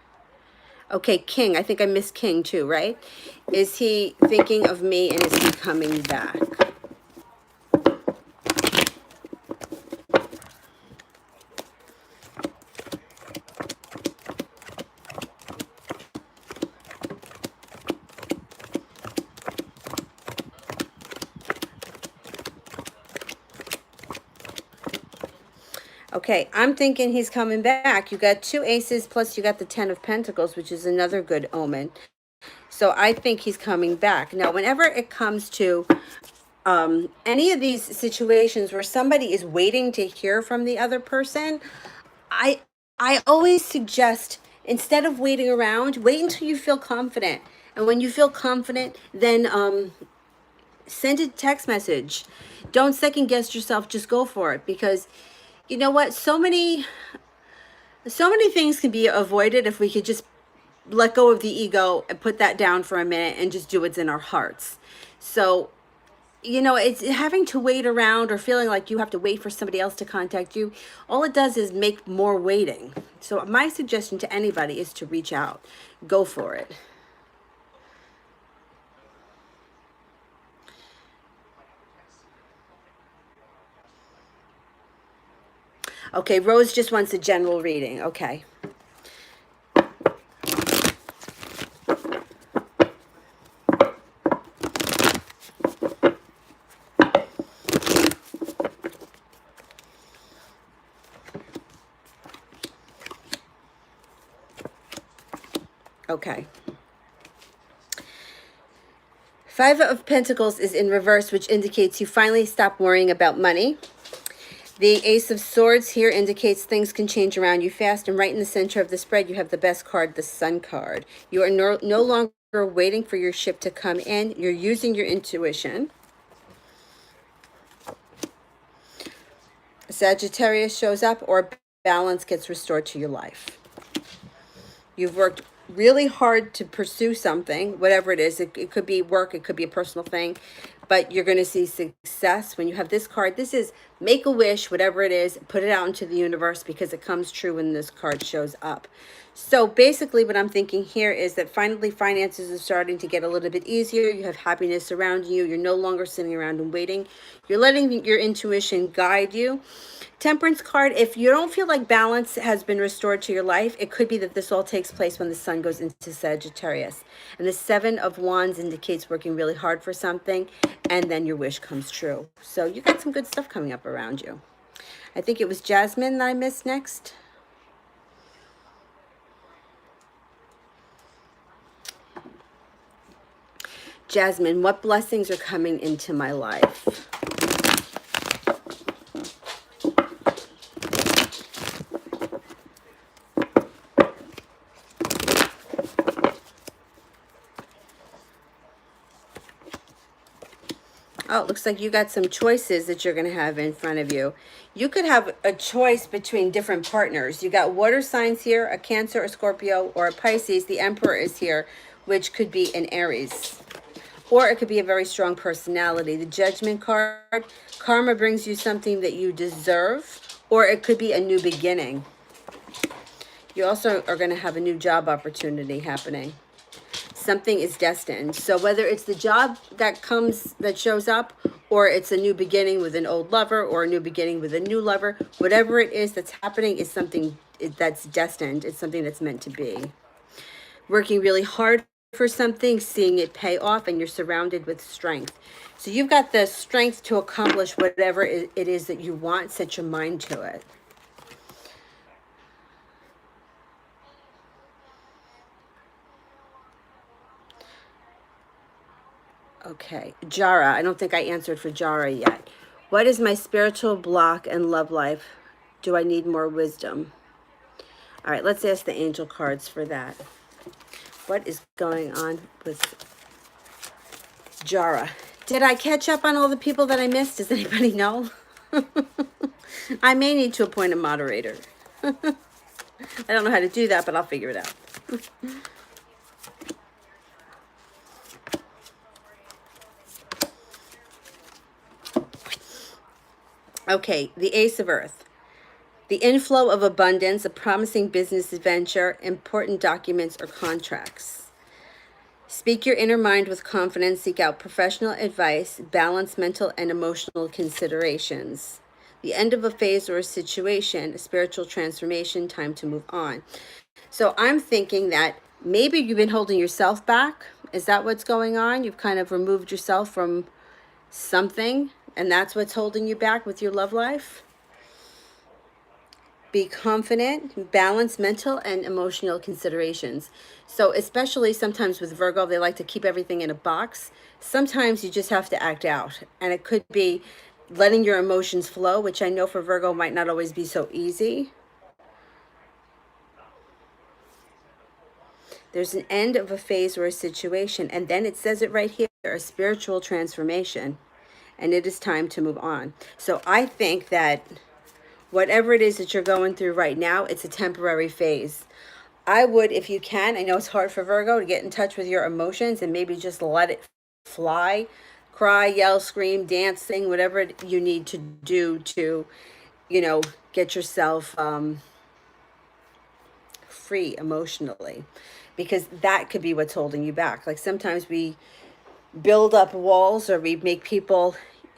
Okay, King. I think I missed King too, right? Is he thinking of me, and is he coming back? Okay, I'm thinking he's coming back. You got two aces plus you got the 10 of Pentacles, which is another good omen. So I think he's coming back. Now, whenever it comes to any of these situations where somebody is waiting to hear from the other person, I I always suggest, instead of waiting around, wait until you feel confident. And when you feel confident, then send a text message. Don't second guess yourself, just go for it, because you know what? So many things can be avoided if we could just let go of the ego and put that down for a minute and just do what's in our hearts. So, it's having to wait around or feeling like you have to wait for somebody else to contact you. All it does is make more waiting. So my suggestion to anybody is to reach out. Go for it. Okay, Rose just wants a general reading. Okay. Okay. Five of Pentacles is in reverse, which indicates you finally stop worrying about money. The Ace of Swords here indicates things can change around you fast. And right in the center of the spread, you have the best card, the Sun card. You are no longer waiting for your ship to come in. You're using your intuition. Sagittarius shows up, or balance gets restored to your life. You've worked really hard to pursue something, whatever it is. It could be work, it could be a personal thing, but you're going to see success when you have this card. This is make a wish, whatever it is, put it out into the universe, because it comes true when this card shows up. So basically what I'm thinking here is that finally finances are starting to get a little bit easier. You have happiness surrounding you. You're no longer sitting around and waiting. You're letting your intuition guide you. Temperance card, if you don't feel like balance has been restored to your life, it could be that this all takes place when the sun goes into Sagittarius. And the Seven of Wands indicates working really hard for something, and then your wish comes true. So you got some good stuff coming up around you. I think it was Jasmine that I missed next. Jasmine, what blessings are coming into my life? Oh, it looks like you got some choices that you're going to have in front of you. You could have a choice between different partners. You got water signs here, a Cancer, a Scorpio, or a Pisces. The Emperor is here, which could be an Aries. Or it could be a very strong personality. The Judgment card, karma brings you something that you deserve, or it could be a new beginning. You also are going to have a new job opportunity happening. Something is destined. So whether it's the job that shows up, or it's a new beginning with an old lover, or a new beginning with a new lover, whatever it is that's happening is something that's destined. It's something that's meant to be. Working really hard for something, seeing it pay off, and you're surrounded with strength. So you've got the strength to accomplish whatever it is that you want. Set your mind to it. Okay, Jara, I don't think I answered for Jara yet. What is my spiritual block and love life? Do I need more wisdom? All right, let's ask the angel cards for that. What is going on with Jara? Did I catch up on all the people that I missed? Does anybody know? I may need to appoint a moderator. I don't know how to do that, but I'll figure it out. Okay, the Ace of Earth. The inflow of abundance, a promising business adventure, important documents or contracts. Speak your inner mind with confidence. Seek out professional advice. Balance mental and emotional considerations. The end of a phase or a situation, a spiritual transformation, time to move on. So I'm thinking that maybe you've been holding yourself back. Is that what's going on? You've kind of removed yourself from something, and that's what's holding you back with your love life? Be confident, balance mental and emotional considerations. So especially sometimes with Virgo, they like to keep everything in a box. Sometimes you just have to act out. And it could be letting your emotions flow, which I know for Virgo might not always be so easy. There's an end of a phase or a situation. And then it says it right here, a spiritual transformation. And it is time to move on. So I think that whatever it is that you're going through right now, it's a temporary phase. I would, if you can, I know it's hard for Virgo to get in touch with your emotions and maybe just let it fly. Cry, yell, scream, dance, sing, whatever you need to do to, get yourself free emotionally. Because that could be what's holding you back. Like sometimes we build up walls or we make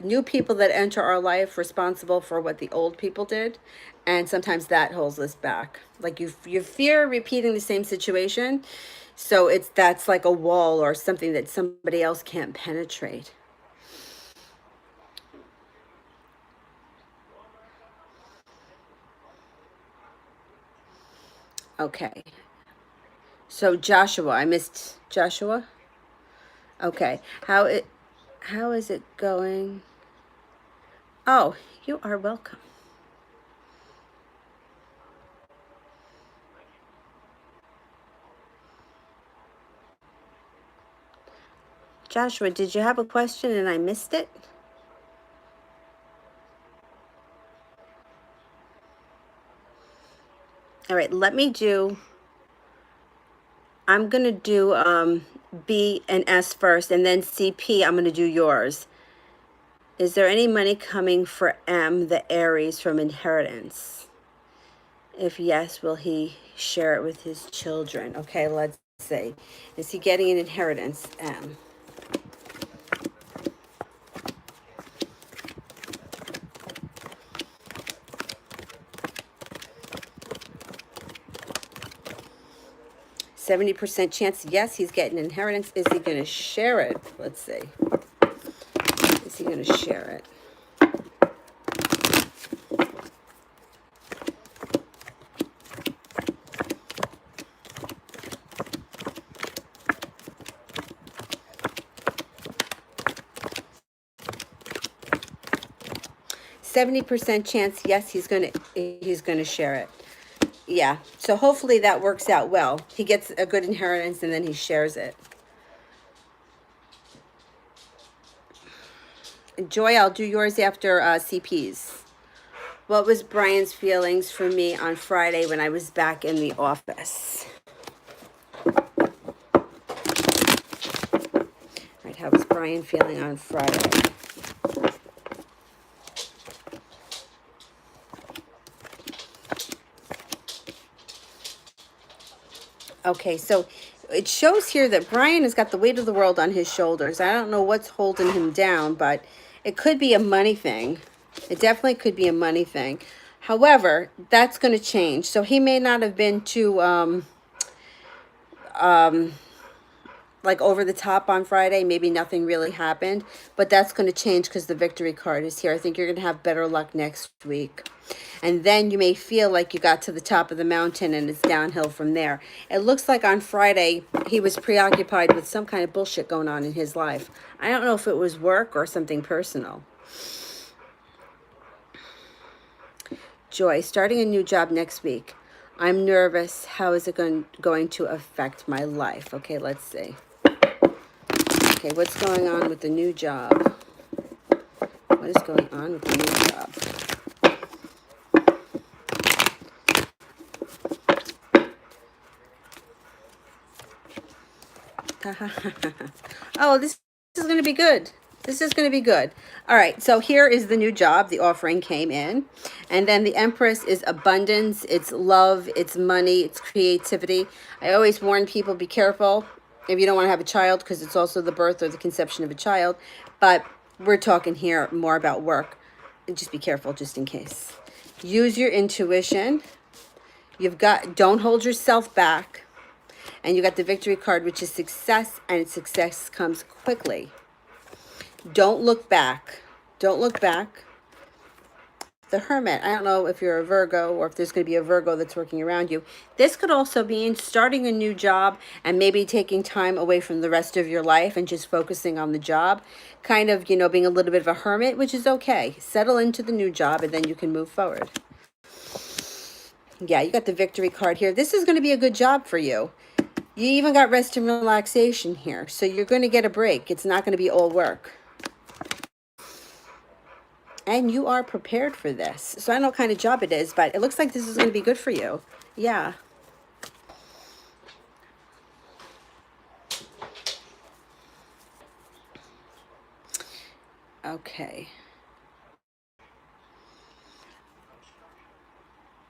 new people that enter our life responsible for what the old people did, and sometimes that holds us back. Like you fear repeating the same situation, so that's like a wall or something that somebody else can't penetrate. Okay, so Joshua, I missed Joshua. Okay, how is it going? Oh, you are welcome. Joshua, did you have a question and I missed it? All right, I'm going to do B and S first, and then CP, I'm going to do yours. Is there any money coming for M, the Aries, from inheritance? If yes, will he share it with his children? Okay, let's see. Is he getting an inheritance, M? 70% chance, yes, he's getting inheritance. Is he going to share it? Let's see. Is he going to share it? %70 chance, yes, he's gonna share it. Yeah, so hopefully that works out well. He gets a good inheritance and then he shares it. Joy, I'll do yours after CP's. What was Brian's feelings for me on Friday when I was back in the office? Right, how was Brian feeling on Friday? Okay, so it shows here that Brian has got the weight of the world on his shoulders. I don't know what's holding him down, but it could be a money thing. It definitely could be a money thing. However, that's going to change. So he may not have been too like over the top on Friday. Maybe nothing really happened, but that's going to change because the victory card is here. I think you're going to have better luck next week. And then you may feel like you got to the top of the mountain and it's downhill from there. It looks like on Friday he was preoccupied with some kind of bullshit going on in his life. I don't know if it was work or something personal. Joy, starting a new job next week. I'm nervous. How is it going to affect my life? Okay, let's see. Okay, what's going on with the new job? What is going on with the new job? Oh, this is going to be good. This is going to be good. All right, so here is the new job. The offering came in. And then the Empress is abundance, it's love, it's money, it's creativity. I always warn people, be careful if you don't want to have a child, because it's also the birth or the conception of a child. But we're talking here more about work. And just be careful just in case. Use your intuition. Don't hold yourself back. And you got the victory card, which is success, and success comes quickly. Don't look back. Don't look back. the Hermit. I don't know if you're a Virgo or if there's going to be a Virgo that's working around you. This could also mean starting a new job and maybe taking time away from the rest of your life and just focusing on the job. Kind of, you know, being a little bit of a hermit, which is okay. Settle into the new job and then you can move forward. Yeah, you got the Victory card here. This is going to be a good job for you. You even got rest and relaxation here. So you're going to get a break. It's not going to be all work. And you are prepared for this. So I don't know what kind of job it is, but it looks like this is going to be good for you. Yeah. Okay.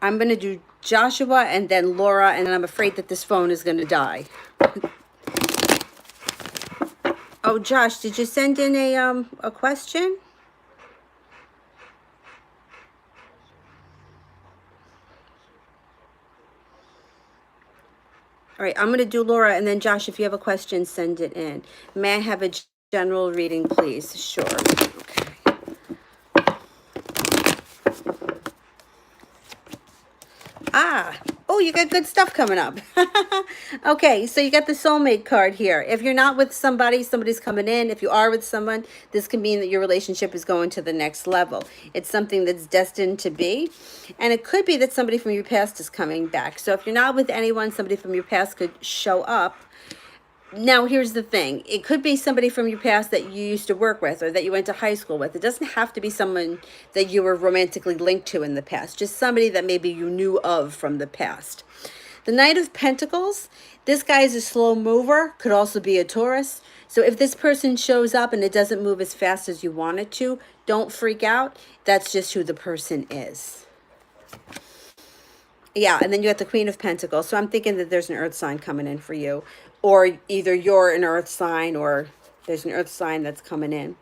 I'm going to do Joshua and then Laura, and I'm afraid that this phone is going to die. Oh, Josh, did you send in a question? All right, I'm going to do Laura, and then Josh, if you have a question, send it in. May I have a general reading, please? Sure. Okay. Ah, oh, you got good stuff coming up. Okay, so you got the soulmate card here. If you're not with somebody, somebody's coming in. If you are with someone, this can mean that your relationship is going to the next level. It's something that's destined to be. And it could be that somebody from your past is coming back. So if you're not with anyone, somebody from your past could show up. Now, here's the thing. It could be somebody from your past that you used to work with or that you went to high school with. It doesn't have to be someone that you were romantically linked to in the past. Just somebody that maybe you knew of from the past. The Knight of Pentacles, this guy is a slow mover, could also be a Taurus. So if this person shows up and it doesn't move as fast as you want it to, don't freak out. That's just who the person is. Yeah, and then you got the Queen of Pentacles. So I'm thinking that there's an earth sign coming in for you. Or either you're an earth sign or there's an earth sign that's coming in.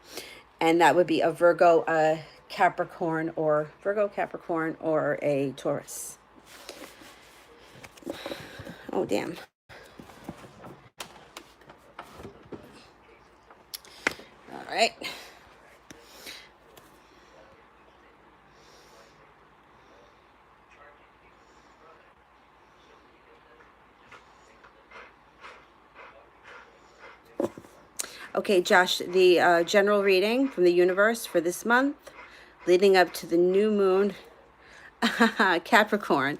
And that would be a Virgo, a Capricorn, or Virgo, Capricorn, or a Taurus. Oh, damn. All right. Okay, Josh, the general reading from the universe for this month, leading up to the new moon, Capricorn.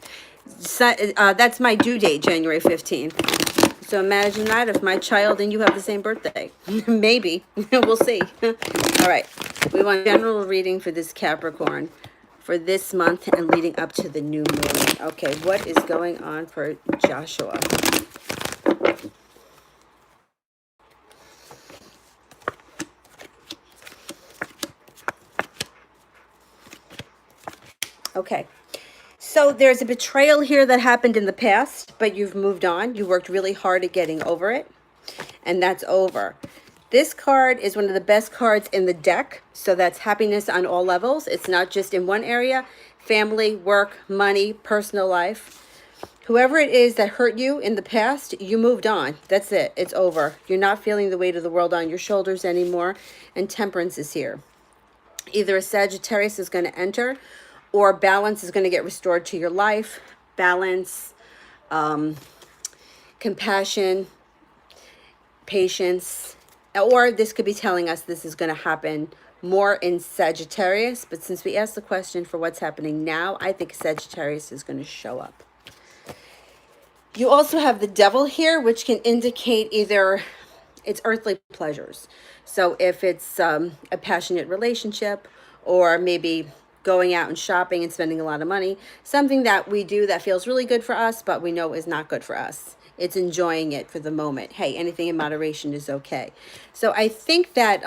So, that's my due date, January 15th. So imagine that if my child and you have the same birthday. Maybe. We'll see. All right. We want general reading for this Capricorn for this month and leading up to the new moon. Okay, what is going on for Joshua? Okay. So there's a betrayal here that happened in the past, but you've moved on. You worked really hard at getting over it, and that's over. This card is one of the best cards in the deck, so that's happiness on all levels. It's not just in one area: family, work, money, personal life. Whoever it is that hurt you in the past, you moved on. That's it. It's over. You're not feeling the weight of the world on your shoulders anymore, and temperance is here. Either a Sagittarius is going to enter, or balance is going to get restored to your life. Balance, compassion, patience. Or this could be telling us this is going to happen more in Sagittarius. But since we asked the question for what's happening now, I think Sagittarius is going to show up. You also have the Devil here, which can indicate either it's earthly pleasures. So if it's a passionate relationship, or maybe going out and shopping and spending a lot of money, something that we do that feels really good for us, but we know is not good for us. It's enjoying it for the moment. Hey, anything in moderation is okay. So I think that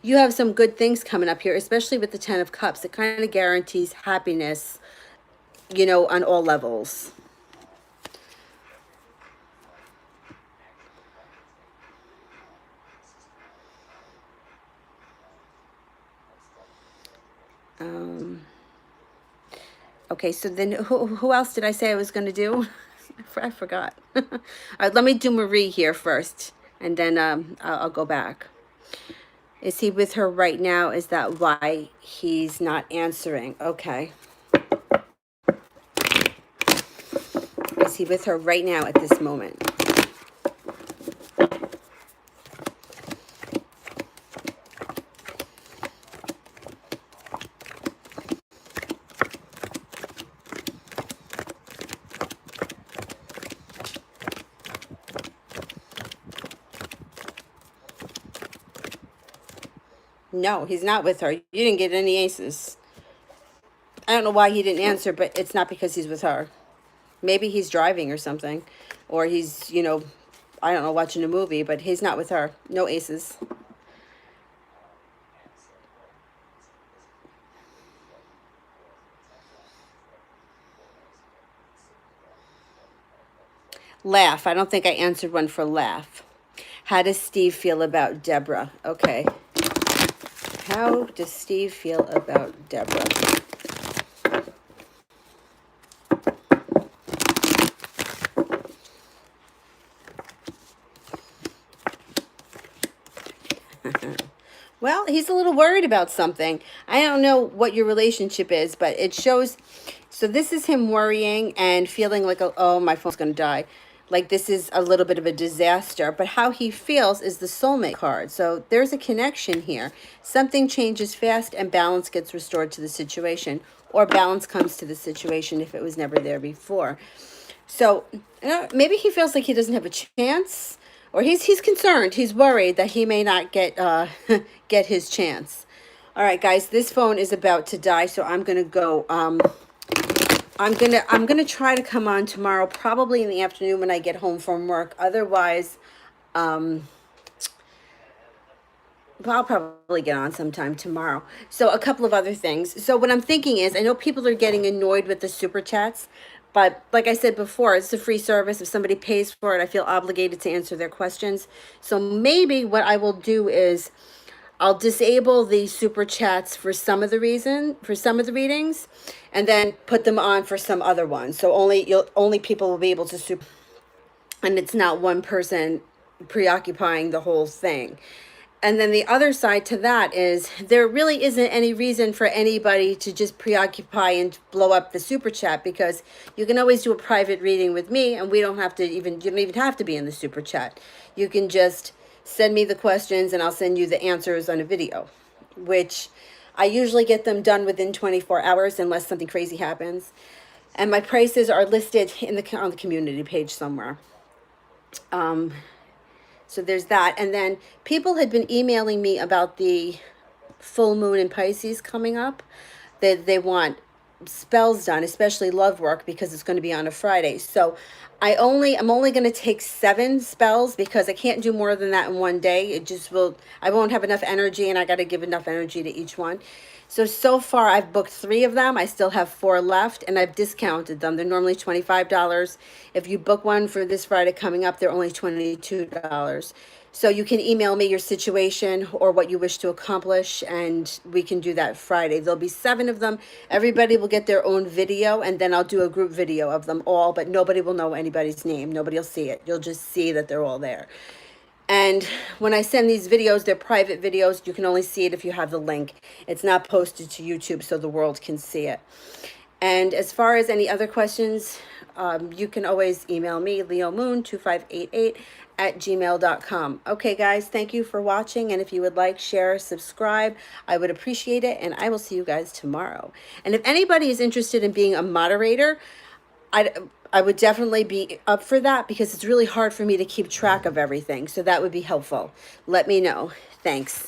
you have some good things coming up here, especially with the Ten of Cups. It kind of guarantees happiness, you know, on all levels. Okay, so then who else did I say I was going to do? I forgot. All right, let me do Marie here first, and then I'll go back. Is he with her right now? Is that why he's not answering? Okay. Is he with her right now at this moment? No, he's not with her. You didn't get any aces. I don't know why he didn't answer, but it's not because he's with her. Maybe he's driving or something. Or he's, you know, I don't know, watching a movie, but he's not with her. No aces. Laugh. I don't think I answered one for laugh. How does Steve feel about Deborah? Okay. How does Steve feel about Deborah? Well, he's a little worried about something. I don't know what your relationship is, but it shows. So this is him worrying and feeling like, oh, my phone's going to die. Like this is a little bit of a disaster. But how he feels is the soulmate card. So there's a connection here. Something changes fast and balance gets restored to the situation. Or balance comes to the situation if it was never there before. So maybe he feels like he doesn't have a chance. Or he's concerned. He's worried that he may not get get his chance. All right, guys, this phone is about to die, so I'm gonna go. I'm gonna try to come on tomorrow, probably in the afternoon when I get home from work. Otherwise, well, I'll probably get on sometime tomorrow. So a couple of other things. So what I'm thinking is, I know people are getting annoyed with the super chats, but like I said before, it's a free service. If somebody pays for it, I feel obligated to answer their questions. So maybe what I will do is I'll disable the super chats for some of the readings, and then put them on for some other ones. So only people will be able to super, and it's not one person preoccupying the whole thing. And then the other side to that is there really isn't any reason for anybody to just preoccupy and blow up the super chat, because you can always do a private reading with me and you don't even have to be in the super chat. You can just send me the questions and I'll send you the answers on a video, which I usually get them done within 24 hours unless something crazy happens. And my prices are listed on the community page somewhere. So there's that. And then people had been emailing me about the full moon in Pisces coming up. They want spells done, especially love work, because it's going to be on a Friday. So I'm only going to take 7 spells because I can't do more than that in one day. I won't have enough energy, and I got to give enough energy to each one. So far I've booked 3 of them. I still have 4 left, and I've discounted them. They're normally $25. If you book one for this Friday coming up, they're only $22. So you can email me your situation or what you wish to accomplish, and we can do that Friday. There'll be 7 of them. Everybody will get their own video, and then I'll do a group video of them all, but nobody will know anybody's name. Nobody will see it. You'll just see that they're all there. And when I send these videos, they're private videos. You can only see it if you have the link. It's not posted to YouTube so the world can see it. And as far as any other questions, you can always email me, leomoon2588@gmail.com. Okay, guys, thank you for watching. And if you would like, share, subscribe, I would appreciate it. And I will see you guys tomorrow. And if anybody is interested in being a moderator, I would definitely be up for that, because it's really hard for me to keep track of everything. So that would be helpful. Let me know. Thanks.